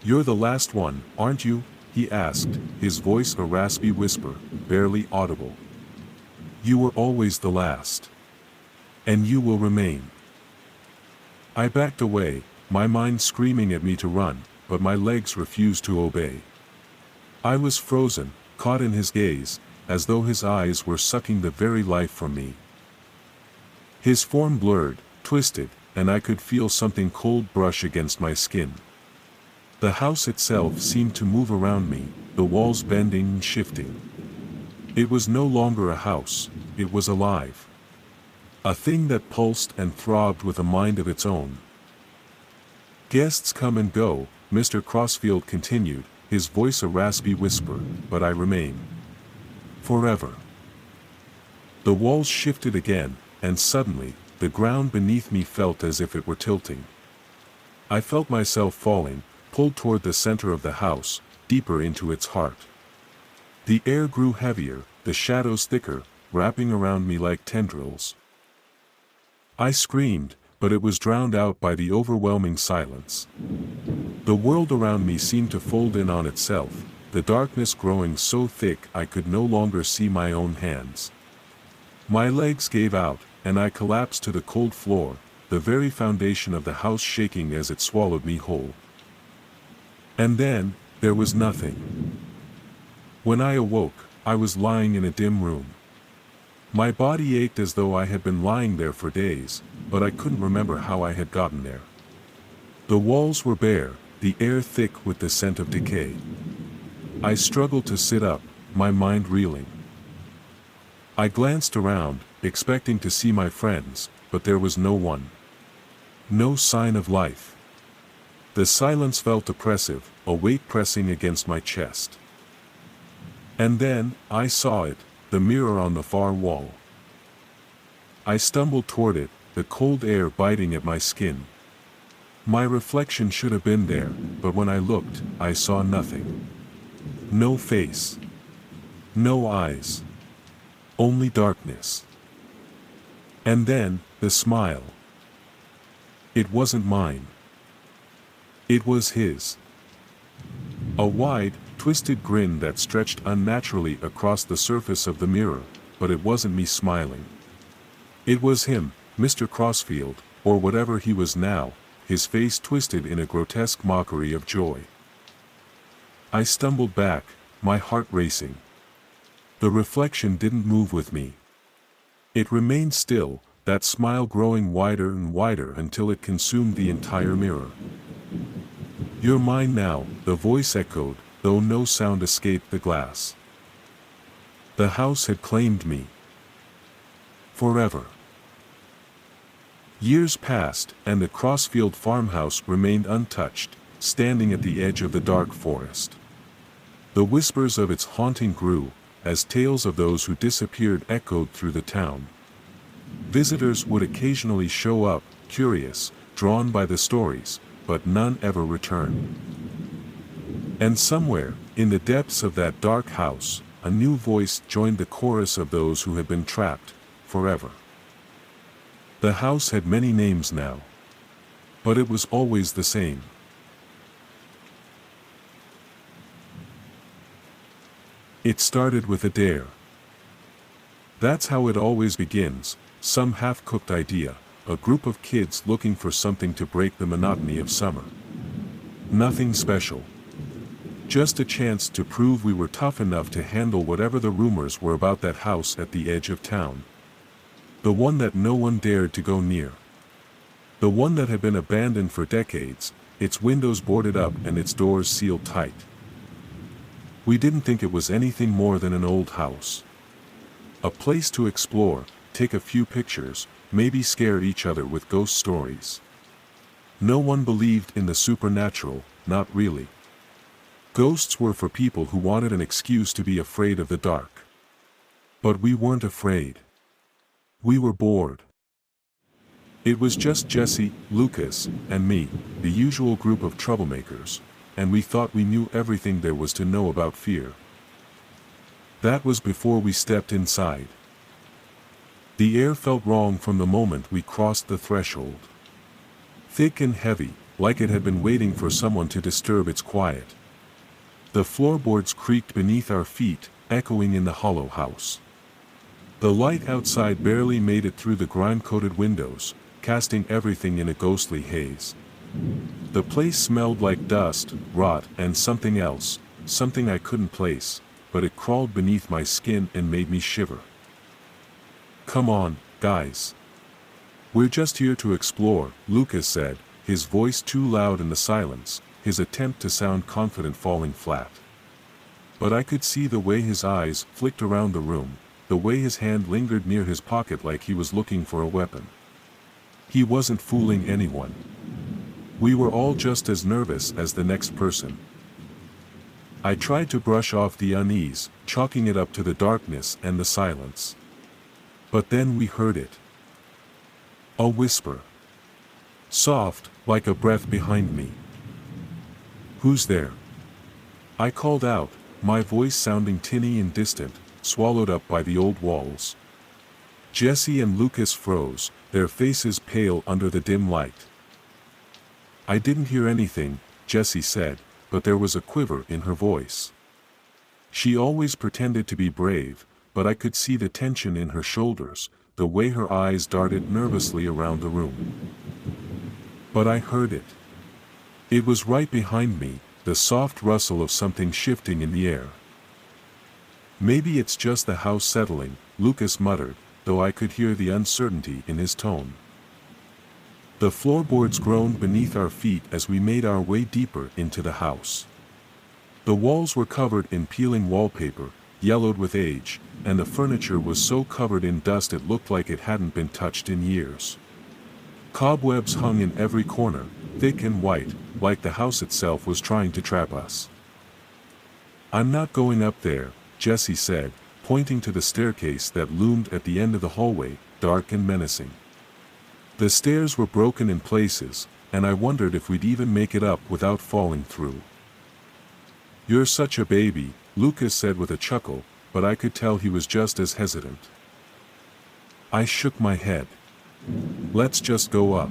S1: "You're the last one, aren't you?" he asked, his voice a raspy whisper, barely audible. "You were always the last. And you will remain." I backed away, my mind screaming at me to run, but my legs refused to obey. I was frozen, caught in his gaze, as though his eyes were sucking the very life from me. His form blurred, twisted, and I could feel something cold brush against my skin. The house itself seemed to move around me, the walls bending and shifting. It was no longer a house, it was alive. A thing that pulsed and throbbed with a mind of its own. "Guests come and go," Mr. Crossfield continued, his voice a raspy whisper, "but I remain. Forever." The walls shifted again, and suddenly, the ground beneath me felt as if it were tilting. I felt myself falling, pulled toward the center of the house, deeper into its heart. The air grew heavier, the shadows thicker, wrapping around me like tendrils. I screamed, but it was drowned out by the overwhelming silence. The world around me seemed to fold in on itself, the darkness growing so thick I could no longer see my own hands. My legs gave out, and I collapsed to the cold floor, the very foundation of the house shaking as it swallowed me whole. And then, there was nothing. When I awoke, I was lying in a dim room. My body ached as though I had been lying there for days, but I couldn't remember how I had gotten there. The walls were bare, the air thick with the scent of decay. I struggled to sit up, my mind reeling. I glanced around, expecting to see my friends, but there was no one. No sign of life. The silence felt oppressive, a weight pressing against my chest. And then, I saw it, the mirror on the far wall. I stumbled toward it, the cold air biting at my skin. My reflection should have been there, but when I looked, I saw nothing. No face. No eyes. Only darkness. And then, the smile. It wasn't mine. It was his. A wide, twisted grin that stretched unnaturally across the surface of the mirror, but it wasn't me smiling. It was him, Mr. Crossfield, or whatever he was now, his face twisted in a grotesque mockery of joy. I stumbled back, my heart racing. The reflection didn't move with me. It remained still, that smile growing wider and wider until it consumed the entire mirror. "You're mine now," the voice echoed, though no sound escaped the glass. The house had claimed me. Forever. Years passed, and the Crossfield farmhouse remained untouched, standing at the edge of the dark forest. The whispers of its haunting grew, as tales of those who disappeared echoed through the town. Visitors would occasionally show up, curious, drawn by the stories, but none ever returned. And somewhere, in the depths of that dark house, a new voice joined the chorus of those who had been trapped, forever. The house had many names now. But it was always the same. It started with a dare. That's how it always begins, some half-cooked idea, a group of kids looking for something to break the monotony of summer. Nothing special. Just a chance to prove we were tough enough to handle whatever the rumors were about that house at the edge of town. The one that no one dared to go near. The one that had been abandoned for decades, its windows boarded up and its doors sealed tight. We didn't think it was anything more than an old house. A place to explore, take a few pictures, maybe scare each other with ghost stories. No one believed in the supernatural, not really. Ghosts were for people who wanted an excuse to be afraid of the dark. But we weren't afraid. We were bored. It was just Jesse, Lucas, and me, the usual group of troublemakers, and we thought we knew everything there was to know about fear. That was before we stepped inside. The air felt wrong from the moment we crossed the threshold. Thick and heavy, like it had been waiting for someone to disturb its quiet. The floorboards creaked beneath our feet, echoing in the hollow house. The light outside barely made it through the grime-coated windows, casting everything in a ghostly haze. The place smelled like dust, rot, and something else, something I couldn't place, but it crawled beneath my skin and made me shiver. "Come on, guys. We're just here to explore," Lucas said, his voice too loud in the silence, his attempt to sound confident falling flat. But I could see the way his eyes flicked around the room, the way his hand lingered near his pocket like he was looking for a weapon. He wasn't fooling anyone. We were all just as nervous as the next person. I tried to brush off the unease, chalking it up to the darkness and the silence. But then we heard it. A whisper. Soft, like a breath behind me. "Who's there?" I called out, my voice sounding tinny and distant, swallowed up by the old walls. Jesse and Lucas froze, their faces pale under the dim light. "I didn't hear anything," Jessie said, but there was a quiver in her voice. She always pretended to be brave, but I could see the tension in her shoulders, the way her eyes darted nervously around the room. But I heard it. It was right behind me, the soft rustle of something shifting in the air. "Maybe it's just the house settling," Lucas muttered, though I could hear the uncertainty in his tone. The floorboards groaned beneath our feet as we made our way deeper into the house. The walls were covered in peeling wallpaper, yellowed with age, and the furniture was so covered in dust it looked like it hadn't been touched in years. Cobwebs hung in every corner, thick and white, like the house itself was trying to trap us. "I'm not going up there," Jessie said, pointing to the staircase that loomed at the end of the hallway, dark and menacing. The stairs were broken in places, and I wondered if we'd even make it up without falling through. "You're such a baby," Lucas said with a chuckle, but I could tell he was just as hesitant. I shook my head. "Let's just go up.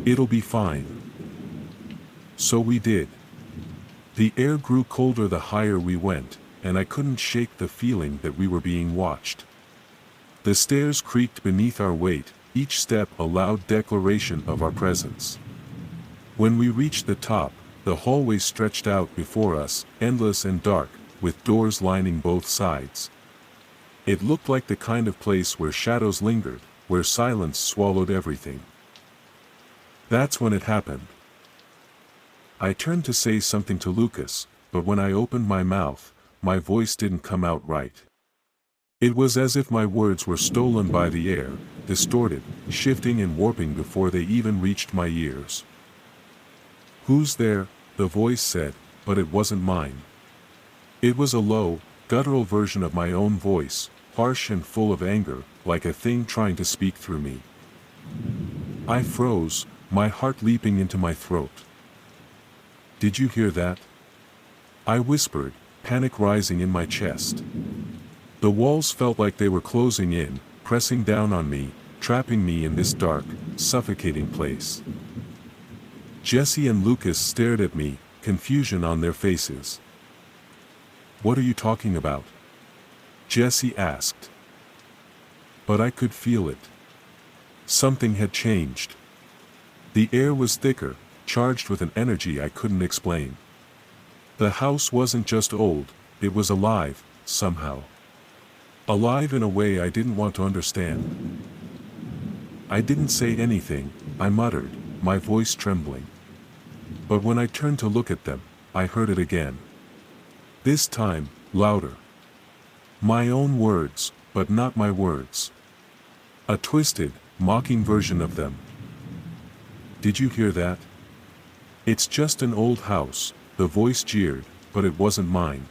S1: It'll be fine." So we did. The air grew colder the higher we went, and I couldn't shake the feeling that we were being watched. The stairs creaked beneath our weight, each step a loud declaration of our presence. When we reached the top, the hallway stretched out before us, endless and dark, with doors lining both sides. It looked like the kind of place where shadows lingered, where silence swallowed everything. That's when it happened. I turned to say something to Lucas, but when I opened my mouth, my voice didn't come out right. It was as if my words were stolen by the air, distorted, shifting and warping before they even reached my ears. "Who's there?" the voice said, but it wasn't mine. It was a low, guttural version of my own voice, harsh and full of anger, like a thing trying to speak through me. I froze, my heart leaping into my throat. "Did you hear that?" I whispered, panic rising in my chest. The walls felt like they were closing in, pressing down on me, trapping me in this dark, suffocating place. Jesse and Lucas stared at me, confusion on their faces. "What are you talking about?" Jesse asked. But I could feel it. Something had changed. The air was thicker, charged with an energy I couldn't explain. The house wasn't just old, it was alive, somehow. Alive in a way I didn't want to understand. I didn't say anything, I muttered, my voice trembling. But when I turned to look at them, I heard it again. This time, louder. My own words, but not my words. A twisted, mocking version of them. "Did you hear that?" "It's just an old house," the voice jeered, but it wasn't mine.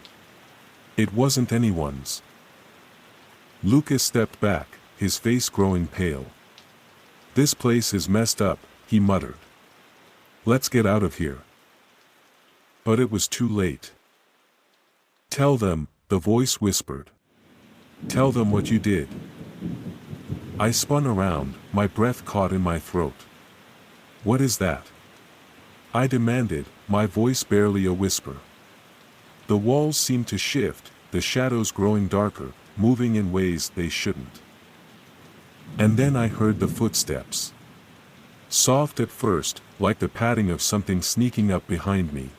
S1: It wasn't anyone's. Lucas stepped back, his face growing pale. "This place is messed up," he muttered. "Let's get out of here." But it was too late. "Tell them," the voice whispered. "Tell them what you did." I spun around, my breath caught in my throat. "What is that?" I demanded, my voice barely a whisper. The walls seemed to shift, the shadows growing darker, moving in ways they shouldn't. And then I heard the footsteps. Soft at first, like the padding of something sneaking up behind me.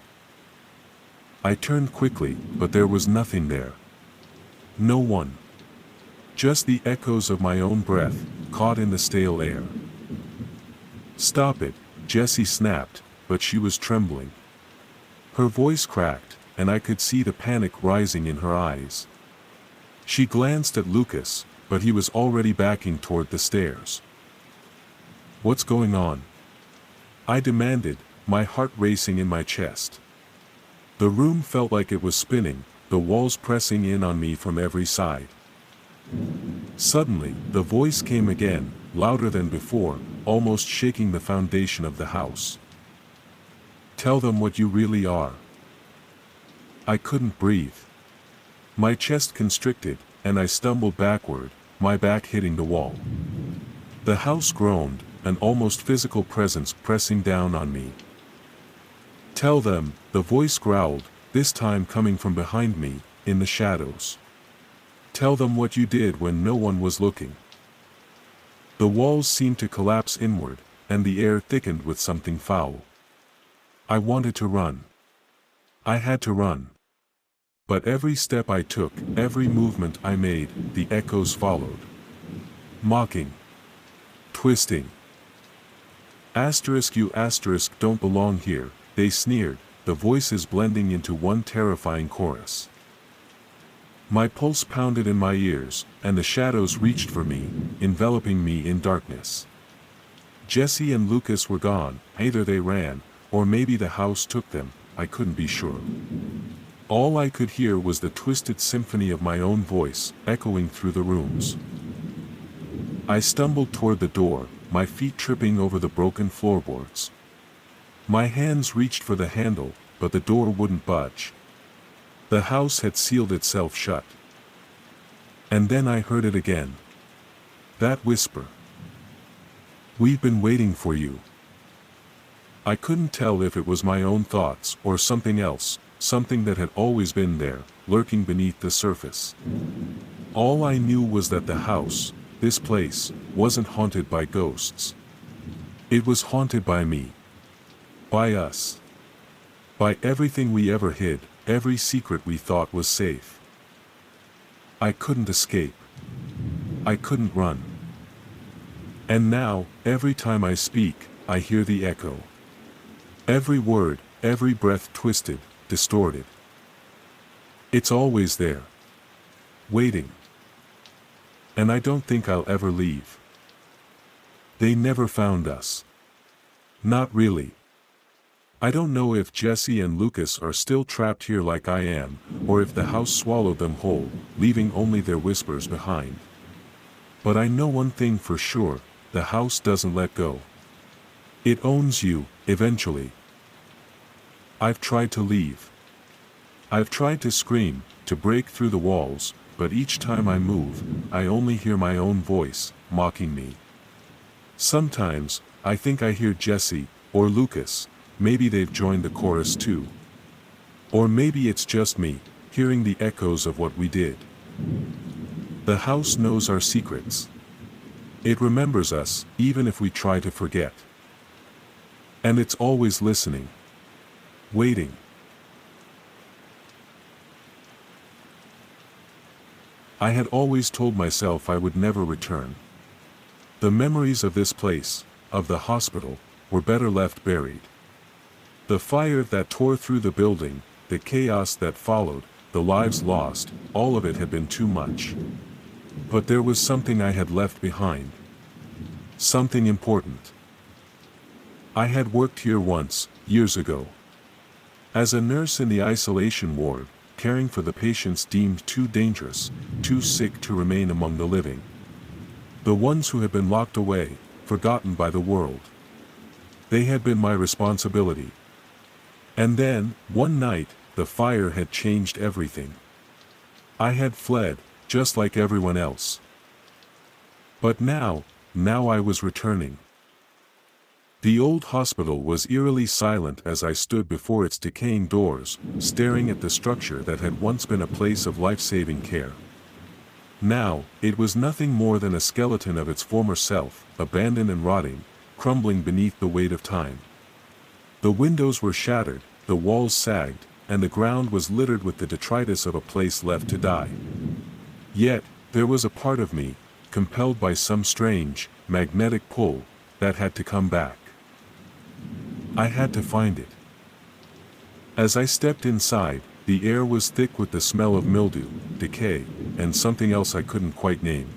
S1: I turned quickly, but there was nothing there. No one. Just the echoes of my own breath, caught in the stale air. "Stop it," Jessie snapped, but she was trembling. Her voice cracked, and I could see the panic rising in her eyes. She glanced at Lucas, but he was already backing toward the stairs. "What's going on?" I demanded, my heart racing in my chest. The room felt like it was spinning, the walls pressing in on me from every side. Suddenly, the voice came again, louder than before, almost shaking the foundation of the house. "Tell them what you really are." I couldn't breathe. My chest constricted, and I stumbled backward, my back hitting the wall. The house groaned, an almost physical presence pressing down on me. "Tell them," the voice growled, this time coming from behind me, in the shadows. "Tell them what you did when no one was looking." The walls seemed to collapse inward, and the air thickened with something foul. I wanted to run. I had to run. But every step I took, every movement I made, the echoes followed. Mocking. Twisting. "You don't belong here," they sneered, the voices blending into one terrifying chorus. My pulse pounded in my ears, and the shadows reached for me, enveloping me in darkness. Jesse and Lucas were gone, either they ran, or maybe the house took them, I couldn't be sure. All I could hear was the twisted symphony of my own voice, echoing through the rooms. I stumbled toward the door, my feet tripping over the broken floorboards. My hands reached for the handle, but the door wouldn't budge. The house had sealed itself shut. And then I heard it again. That whisper. "We've been waiting for you." I couldn't tell if it was my own thoughts or something else, something that had always been there, lurking beneath the surface. All I knew was that the house, this place, wasn't haunted by ghosts. It was haunted by me. By us. By everything we ever hid, every secret we thought was safe. I couldn't escape. I couldn't run. And now, every time I speak, I hear the echo. Every word, every breath twisted, distorted. It's always there. Waiting. And I don't think I'll ever leave. They never found us. Not really. I don't know if Jesse and Lucas are still trapped here like I am, or if the house swallowed them whole, leaving only their whispers behind. But I know one thing for sure, the house doesn't let go. It owns you, eventually. I've tried to leave. I've tried to scream, to break through the walls, but each time I move, I only hear my own voice, mocking me. Sometimes, I think I hear Jesse, or Lucas, maybe they've joined the chorus too. Or maybe it's just me, hearing the echoes of what we did. The house knows our secrets. It remembers us, even if we try to forget. And it's always listening. Waiting. I had always told myself I would never return. The memories of this place, of the hospital, were better left buried. The fire that tore through the building, the chaos that followed, the lives lost, all of it had been too much. But there was something I had left behind. Something important. I had worked here once, years ago. As a nurse in the isolation ward, caring for the patients deemed too dangerous, too sick to remain among the living. The ones who had been locked away, forgotten by the world. They had been my responsibility. And then, one night, the fire had changed everything. I had fled, just like everyone else. But now I was returning. The old hospital was eerily silent as I stood before its decaying doors, staring at the structure that had once been a place of life-saving care. Now, it was nothing more than a skeleton of its former self, abandoned and rotting, crumbling beneath the weight of time. The windows were shattered, the walls sagged, and the ground was littered with the detritus of a place left to die. Yet, there was a part of me, compelled by some strange, magnetic pull, that had to come back. I had to find it. As I stepped inside, the air was thick with the smell of mildew, decay, and something else I couldn't quite name.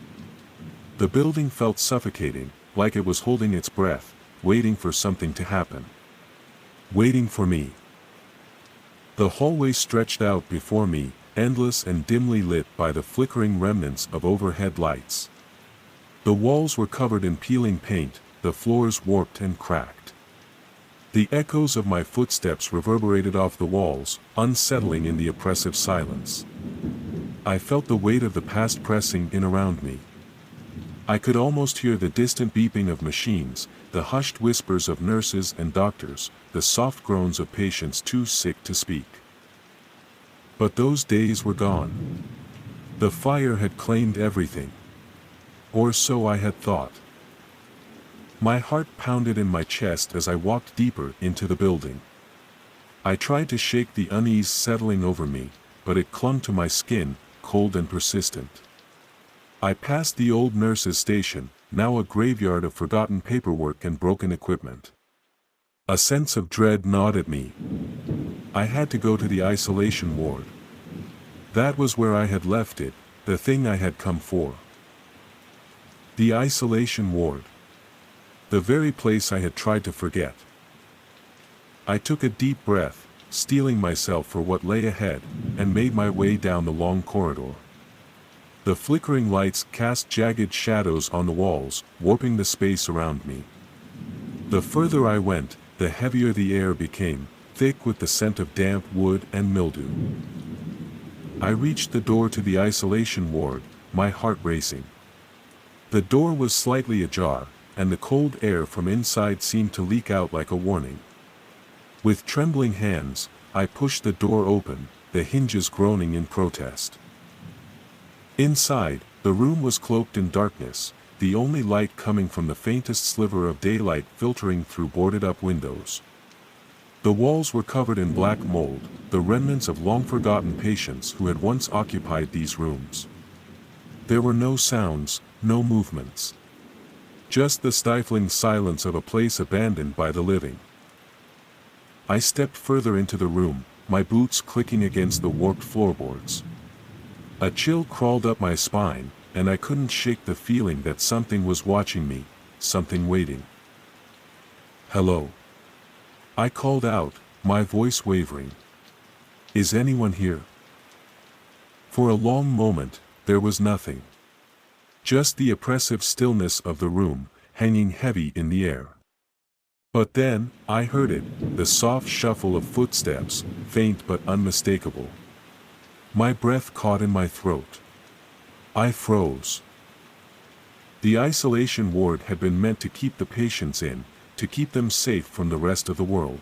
S1: The building felt suffocating, like it was holding its breath, waiting for something to happen. Waiting for me. The hallway stretched out before me, endless and dimly lit by the flickering remnants of overhead lights. The walls were covered in peeling paint, the floors warped and cracked. The echoes of my footsteps reverberated off the walls, unsettling in the oppressive silence. I felt the weight of the past pressing in around me. I could almost hear the distant beeping of machines, the hushed whispers of nurses and doctors, the soft groans of patients too sick to speak. But those days were gone. The fire had claimed everything. Or so I had thought. My heart pounded in my chest as I walked deeper into the building. I tried to shake the unease settling over me, but it clung to my skin, cold and persistent. I passed the old nurse's station, now a graveyard of forgotten paperwork and broken equipment. A sense of dread gnawed at me. I had to go to the isolation ward. That was where I had left it, the thing I had come for. The isolation ward. The very place I had tried to forget. I took a deep breath, steeling myself for what lay ahead, and made my way down the long corridor. The flickering lights cast jagged shadows on the walls, warping the space around me. The further I went, the heavier the air became, thick with the scent of damp wood and mildew. I reached the door to the isolation ward, my heart racing. The door was slightly ajar, and the cold air from inside seemed to leak out like a warning. With trembling hands, I pushed the door open, the hinges groaning in protest. Inside, the room was cloaked in darkness, the only light coming from the faintest sliver of daylight filtering through boarded-up windows. The walls were covered in black mold, the remnants of long-forgotten patients who had once occupied these rooms. There were no sounds, no movements. Just the stifling silence of a place abandoned by the living. I stepped further into the room, my boots clicking against the warped floorboards. A chill crawled up my spine, and I couldn't shake the feeling that something was watching me, something waiting. "Hello?" I called out, my voice wavering. "Is anyone here?" For a long moment, there was nothing. Just the oppressive stillness of the room, hanging heavy in the air. But then, I heard it, the soft shuffle of footsteps, faint but unmistakable. My breath caught in my throat. I froze. The isolation ward had been meant to keep the patients in, to keep them safe from the rest of the world.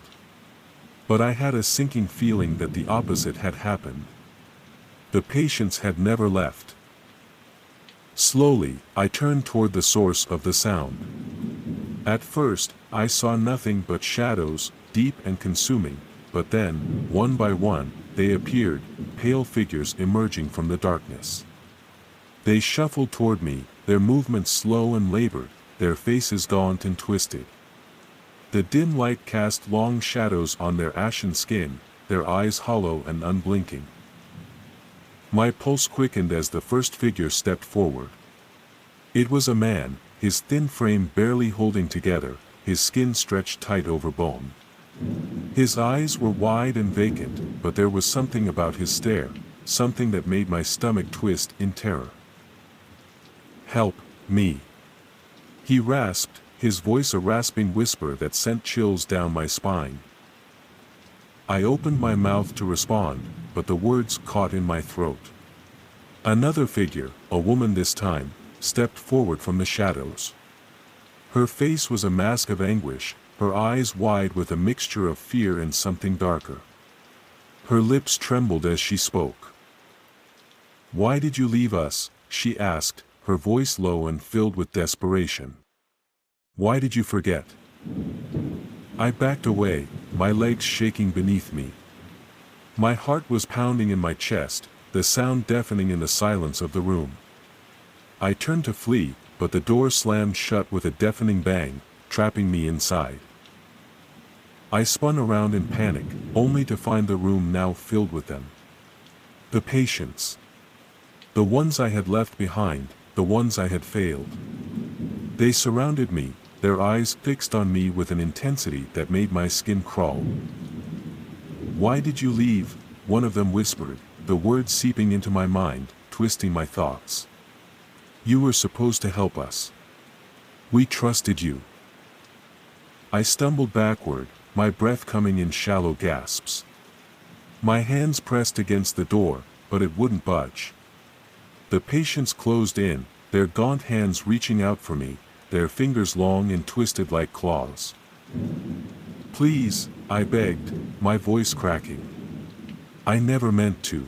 S1: But I had a sinking feeling that the opposite had happened. The patients had never left. Slowly, I turned toward the source of the sound. At first, I saw nothing but shadows, deep and consuming, but then, one by one, they appeared, pale figures emerging from the darkness. They shuffled toward me, their movements slow and labored, their faces gaunt and twisted. The dim light cast long shadows on their ashen skin, their eyes hollow and unblinking. My pulse quickened as the first figure stepped forward. It was a man, his thin frame barely holding together, his skin stretched tight over bone. His eyes were wide and vacant, but there was something about his stare, something that made my stomach twist in terror. "Help me," he rasped, his voice a rasping whisper that sent chills down my spine. I opened my mouth to respond, but the words caught in my throat. Another figure, a woman this time, stepped forward from the shadows. Her face was a mask of anguish, her eyes wide with a mixture of fear and something darker. Her lips trembled as she spoke. "Why did you leave us?" she asked, her voice low and filled with desperation. "Why did you forget?" I backed away, my legs shaking beneath me. My heart was pounding in my chest, the sound deafening in the silence of the room. I turned to flee, but the door slammed shut with a deafening bang, trapping me inside. I spun around in panic, only to find the room now filled with them. The patients. The ones I had left behind, the ones I had failed. They surrounded me, their eyes fixed on me with an intensity that made my skin crawl. "Why did you leave?" one of them whispered, the words seeping into my mind, twisting my thoughts. "You were supposed to help us. We trusted you." I stumbled backward, my breath coming in shallow gasps. My hands pressed against the door, but it wouldn't budge. The patients closed in, their gaunt hands reaching out for me, their fingers long and twisted like claws. "Please," I begged, my voice cracking. "I never meant to."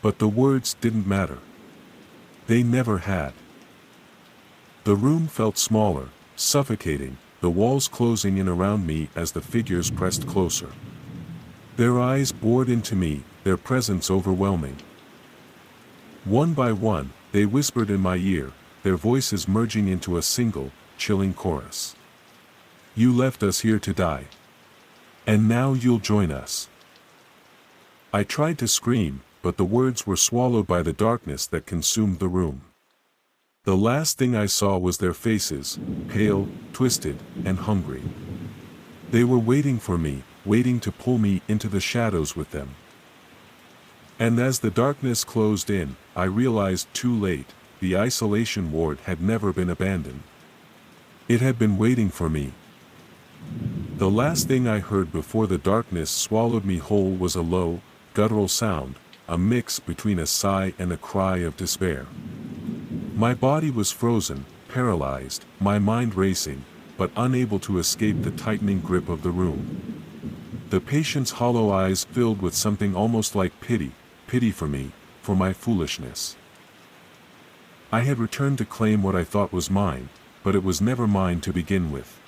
S1: But the words didn't matter. They never had. The room felt smaller, suffocating, the walls closing in around me as the figures pressed closer. Their eyes bored into me, their presence overwhelming. One by one, they whispered in my ear, their voices merging into a single, chilling chorus. "You left us here to die. And now you'll join us." I tried to scream, but the words were swallowed by the darkness that consumed the room. The last thing I saw was their faces, pale, twisted, and hungry. They were waiting for me, waiting to pull me into the shadows with them. And as the darkness closed in, I realized too late, the isolation ward had never been abandoned. It had been waiting for me. The last thing I heard before the darkness swallowed me whole was a low, guttural sound, a mix between a sigh and a cry of despair. My body was frozen, paralyzed, my mind racing, but unable to escape the tightening grip of the room. The patient's hollow eyes filled with something almost like pity, pity for me, for my foolishness. I had returned to claim what I thought was mine, but it was never mine to begin with.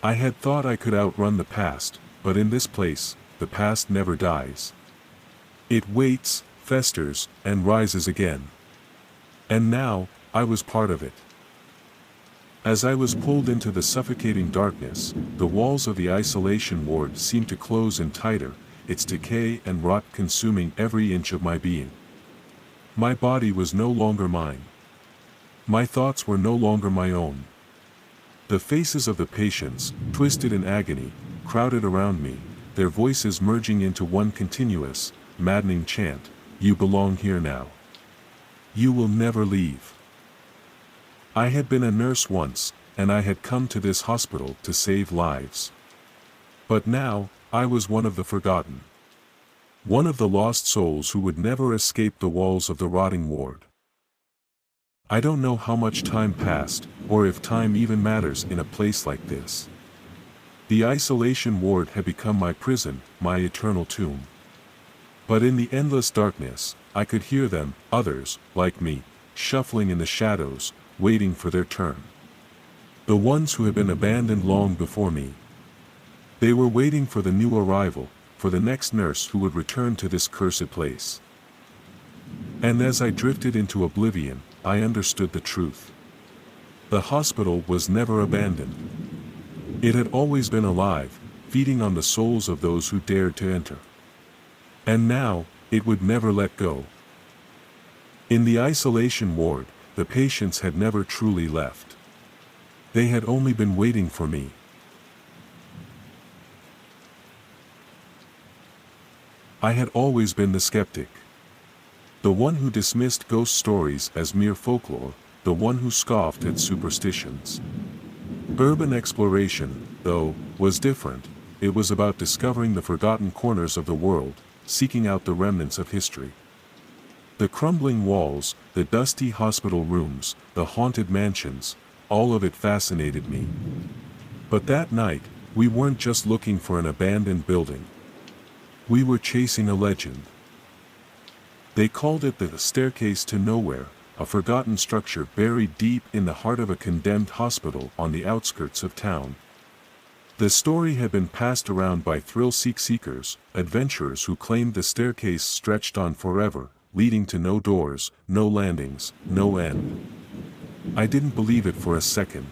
S1: I had thought I could outrun the past, but in this place, the past never dies. It waits, festers, and rises again. And now, I was part of it. As I was pulled into the suffocating darkness, the walls of the isolation ward seemed to close in tighter, its decay and rot consuming every inch of my being. My body was no longer mine. My thoughts were no longer my own. The faces of the patients, twisted in agony, crowded around me, their voices merging into one continuous, maddening chant, "You belong here now. You will never leave." I had been a nurse once, and I had come to this hospital to save lives. But now, I was one of the forgotten. One of the lost souls who would never escape the walls of the rotting ward. I don't know how much time passed, or if time even matters in a place like this. The isolation ward had become my prison, my eternal tomb. But in the endless darkness, I could hear them, others, like me, shuffling in the shadows, waiting for their turn. The ones who had been abandoned long before me. They were waiting for the new arrival, for the next nurse who would return to this cursed place. And as I drifted into oblivion, I understood the truth. The hospital was never abandoned. It had always been alive, feeding on the souls of those who dared to enter. And now, it would never let go. In the isolation ward, the patients had never truly left. They had only been waiting for me. I had always been the skeptic. The one who dismissed ghost stories as mere folklore, the one who scoffed at superstitions. Urban exploration, though, was different. It was about discovering the forgotten corners of the world, seeking out the remnants of history. The crumbling walls, the dusty hospital rooms, the haunted mansions, all of it fascinated me. But that night, we weren't just looking for an abandoned building. We were chasing a legend. They called it the staircase to nowhere, a forgotten structure buried deep in the heart of a condemned hospital on the outskirts of town. The story had been passed around by thrill-seekers, adventurers who claimed the staircase stretched on forever, leading to no doors, no landings, no end. I didn't believe it for a second.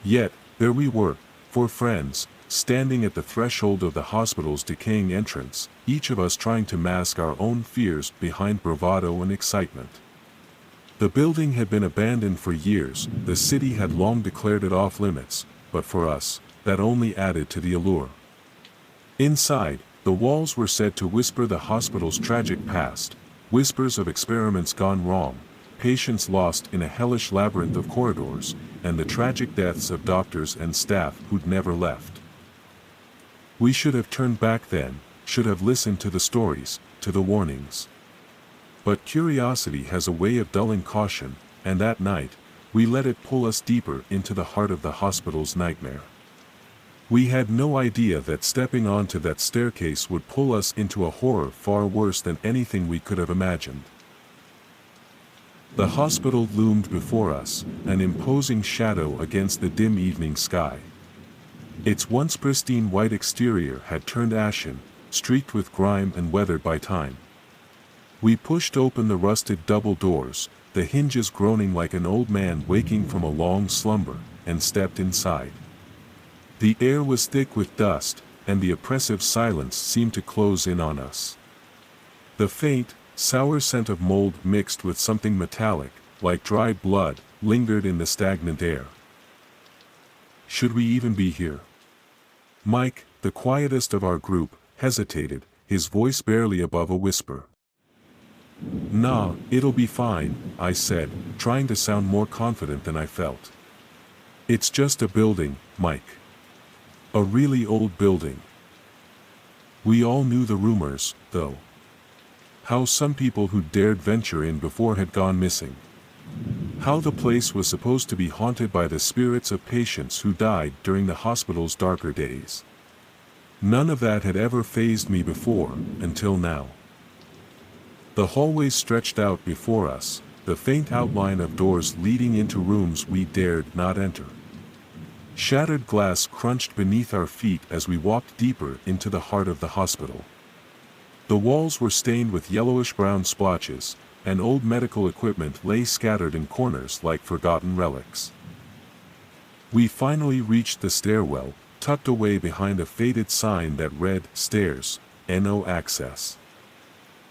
S1: Yet, there we were, four friends, standing at the threshold of the hospital's decaying entrance, each of us trying to mask our own fears behind bravado and excitement. The building had been abandoned for years, the city had long declared it off limits, but for us, that only added to the allure. Inside, the walls were said to whisper the hospital's tragic past, whispers of experiments gone wrong, patients lost in a hellish labyrinth of corridors, and the tragic deaths of doctors and staff who'd never left. We should have turned back then, should have listened to the stories, to the warnings. But curiosity has a way of dulling caution, and that night, we let it pull us deeper into the heart of the hospital's nightmare. We had no idea that stepping onto that staircase would pull us into a horror far worse than anything we could have imagined. The hospital loomed before us, an imposing shadow against the dim evening sky. Its once pristine white exterior had turned ashen, streaked with grime and weathered by time. We pushed open the rusted double doors, the hinges groaning like an old man waking from a long slumber, and stepped inside. The air was thick with dust, and the oppressive silence seemed to close in on us. The faint, sour scent of mold mixed with something metallic, like dried blood, lingered in the stagnant air. Should we even be here? Mike, the quietest of our group, hesitated, his voice barely above a whisper. "Nah, it'll be fine," I said, trying to sound more confident than I felt. "It's just a building, Mike. A really old building." We all knew the rumors, though. How some people who dared venture in before had gone missing. How the place was supposed to be haunted by the spirits of patients who died during the hospital's darker days. None of that had ever fazed me before, until now. The hallway stretched out before us, the faint outline of doors leading into rooms we dared not enter. Shattered glass crunched beneath our feet as we walked deeper into the heart of the hospital. The walls were stained with yellowish-brown splotches, and old medical equipment lay scattered in corners like forgotten relics. We finally reached the stairwell, tucked away behind a faded sign that read, "Stairs, No access."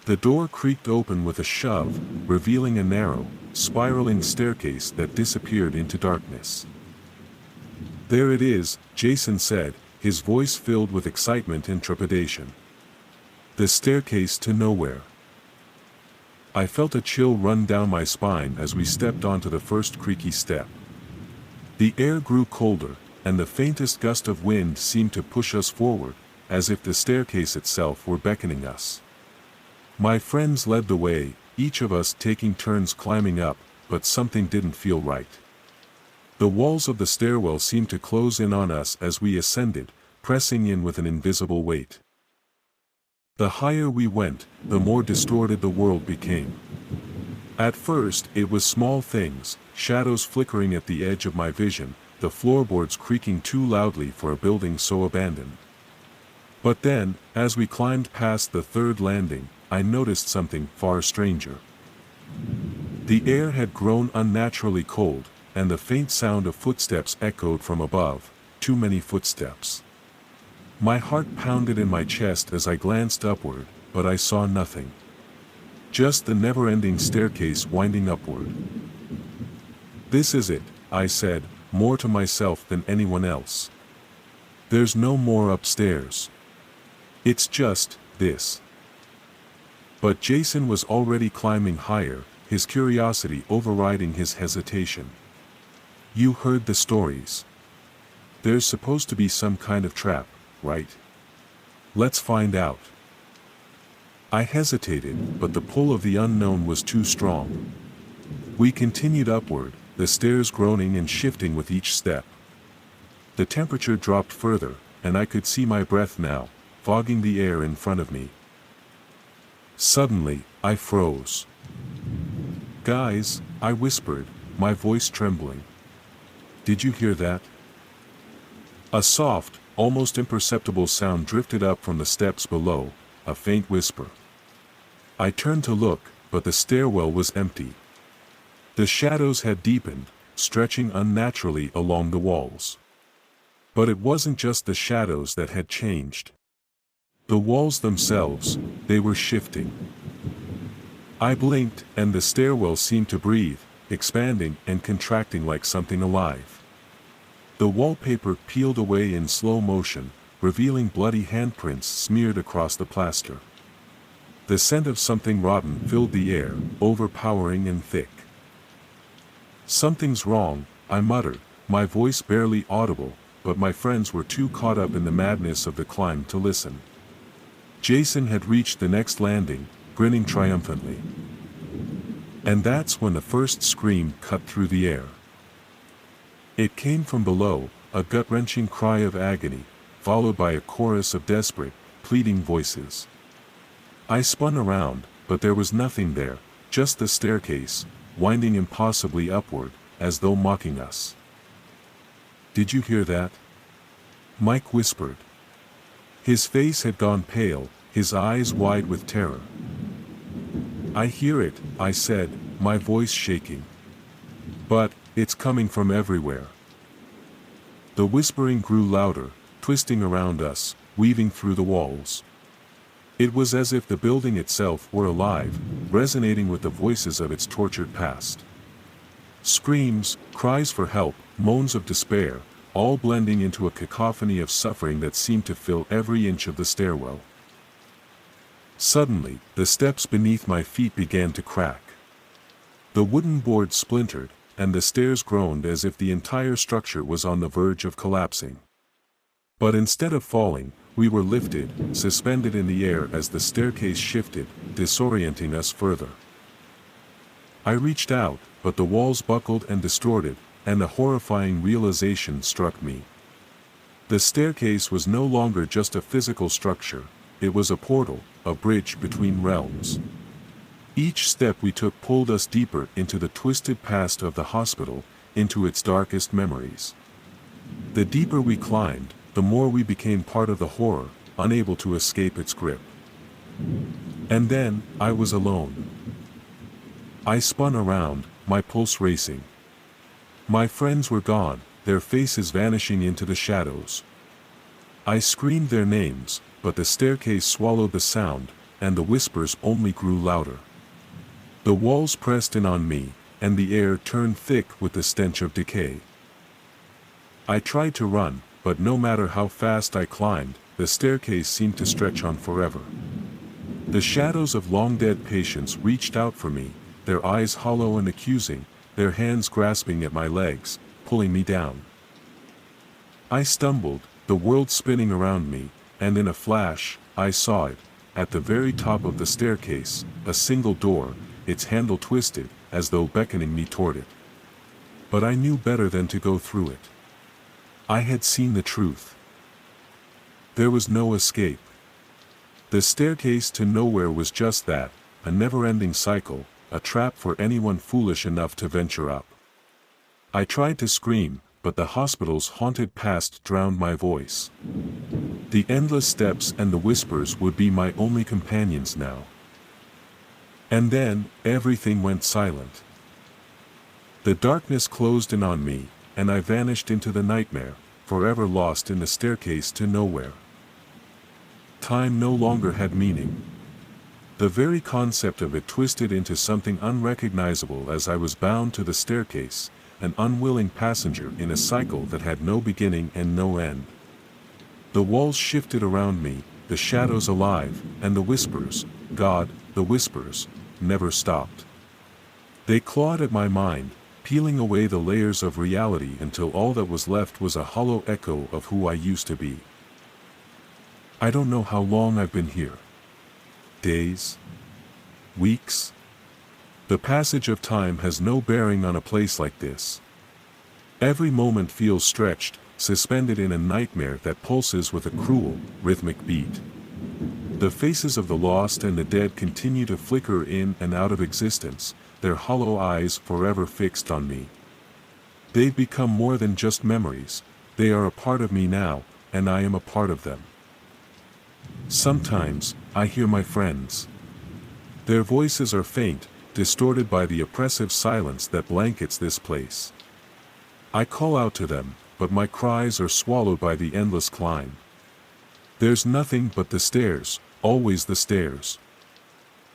S1: The door creaked open with a shove, revealing a narrow, spiraling staircase that disappeared into darkness. "There it is," Jason said, his voice filled with excitement and trepidation. "The staircase to nowhere." I felt a chill run down my spine as we stepped onto the first creaky step. The air grew colder, and the faintest gust of wind seemed to push us forward, as if the staircase itself were beckoning us. My friends led the way, each of us taking turns climbing up, but something didn't feel right. The walls of the stairwell seemed to close in on us as we ascended, pressing in with an invisible weight. The higher we went, the more distorted the world became. At first, it was small things, shadows flickering at the edge of my vision, the floorboards creaking too loudly for a building so abandoned. But then, as we climbed past the third landing, I noticed something far stranger. The air had grown unnaturally cold, and the faint sound of footsteps echoed from above, too many footsteps. My heart pounded in my chest as I glanced upward, but I saw nothing. Just the never-ending staircase winding upward. "This is it," I said, more to myself than anyone else. "There's no more upstairs. It's just this." But Jason was already climbing higher, his curiosity overriding his hesitation. "You heard the stories. There's supposed to be some kind of trap, right? Let's find out." I hesitated, but the pull of the unknown was too strong. We continued upward, the stairs groaning and shifting with each step. The temperature dropped further, and I could see my breath now, fogging the air in front of me. Suddenly, I froze. "Guys," I whispered, my voice trembling. "Did you hear that?" A soft, almost imperceptible sound drifted up from the steps below, a faint whisper. I turned to look, but the stairwell was empty. The shadows had deepened, stretching unnaturally along the walls. But it wasn't just the shadows that had changed. The walls themselves, they were shifting. I blinked, and the stairwell seemed to breathe, expanding and contracting like something alive. The wallpaper peeled away in slow motion, revealing bloody handprints smeared across the plaster. The scent of something rotten filled the air, overpowering and thick. "Something's wrong," I muttered, my voice barely audible, but my friends were too caught up in the madness of the climb to listen. Jason had reached the next landing, grinning triumphantly. And that's when the first scream cut through the air. It came from below, a gut-wrenching cry of agony, followed by a chorus of desperate, pleading voices. I spun around, but there was nothing there, just the staircase, winding impossibly upward, as though mocking us. "Did you hear that?" Mike whispered. His face had gone pale, his eyes wide with terror. "I hear it," I said, my voice shaking. "But, it's coming from everywhere." The whispering grew louder, twisting around us, weaving through the walls. It was as if the building itself were alive, resonating with the voices of its tortured past. Screams, cries for help, moans of despair, all blending into a cacophony of suffering that seemed to fill every inch of the stairwell. Suddenly, the steps beneath my feet began to crack. The wooden board splintered, and the stairs groaned as if the entire structure was on the verge of collapsing. But instead of falling, we were lifted, suspended in the air as the staircase shifted, disorienting us further. I reached out, but the walls buckled and distorted, and a horrifying realization struck me. The staircase was no longer just a physical structure, it was a portal, a bridge between realms. Each step we took pulled us deeper into the twisted past of the hospital, into its darkest memories. The deeper we climbed, the more we became part of the horror, unable to escape its grip. And then, I was alone. I spun around, my pulse racing. My friends were gone, their faces vanishing into the shadows. I screamed their names, but the staircase swallowed the sound, and the whispers only grew louder. The walls pressed in on me, and the air turned thick with the stench of decay. I tried to run, but no matter how fast I climbed, the staircase seemed to stretch on forever. The shadows of long-dead patients reached out for me, their eyes hollow and accusing, their hands grasping at my legs, pulling me down. I stumbled, the world spinning around me, and in a flash, I saw it, at the very top of the staircase, a single door, its handle twisted, as though beckoning me toward it. But I knew better than to go through it. I had seen the truth. There was no escape. The staircase to nowhere was just that, a never-ending cycle, a trap for anyone foolish enough to venture up. I tried to scream, but the hospital's haunted past drowned my voice. The endless steps and the whispers would be my only companions now. And then, everything went silent. The darkness closed in on me, and I vanished into the nightmare, forever lost in the staircase to nowhere. Time no longer had meaning. The very concept of it twisted into something unrecognizable as I was bound to the staircase, an unwilling passenger in a cycle that had no beginning and no end. The walls shifted around me, the shadows alive, and the whispers, God, the whispers, never stopped. They clawed at my mind, peeling away the layers of reality until all that was left was a hollow echo of who I used to be. I don't know how long I've been here. Days? Weeks? The passage of time has no bearing on a place like this. Every moment feels stretched, suspended in a nightmare that pulses with a cruel, rhythmic beat. The faces of the lost and the dead continue to flicker in and out of existence, their hollow eyes forever fixed on me. They've become more than just memories, they are a part of me now, and I am a part of them. Sometimes, I hear my friends. Their voices are faint, distorted by the oppressive silence that blankets this place. I call out to them, but my cries are swallowed by the endless climb. There's nothing but the stairs, always the stairs.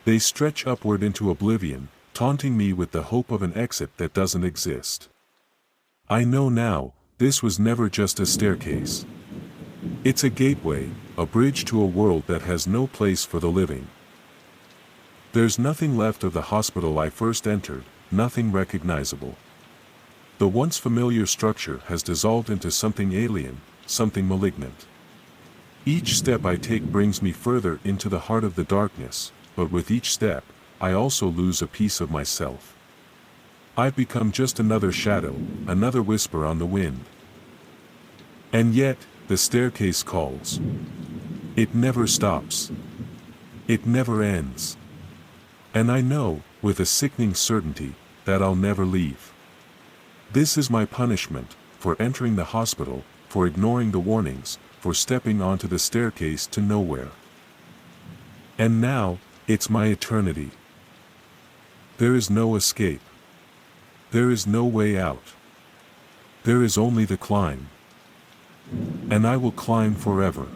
S1: They stretch upward into oblivion, taunting me with the hope of an exit that doesn't exist. I know now, this was never just a staircase. It's a gateway, a bridge to a world that has no place for the living. There's nothing left of the hospital I first entered, nothing recognizable. The once familiar structure has dissolved into something alien, something malignant. Each step I take brings me further into the heart of the darkness, but with each step, I also lose a piece of myself. I've become just another shadow, another whisper on the wind. And yet, the staircase calls. It never stops. It never ends. And I know, with a sickening certainty, that I'll never leave. This is my punishment, for entering the hospital, for ignoring the warnings, for stepping onto the staircase to nowhere. And now, it's my eternity. There is no escape. There is no way out. There is only the climb. And I will climb forever.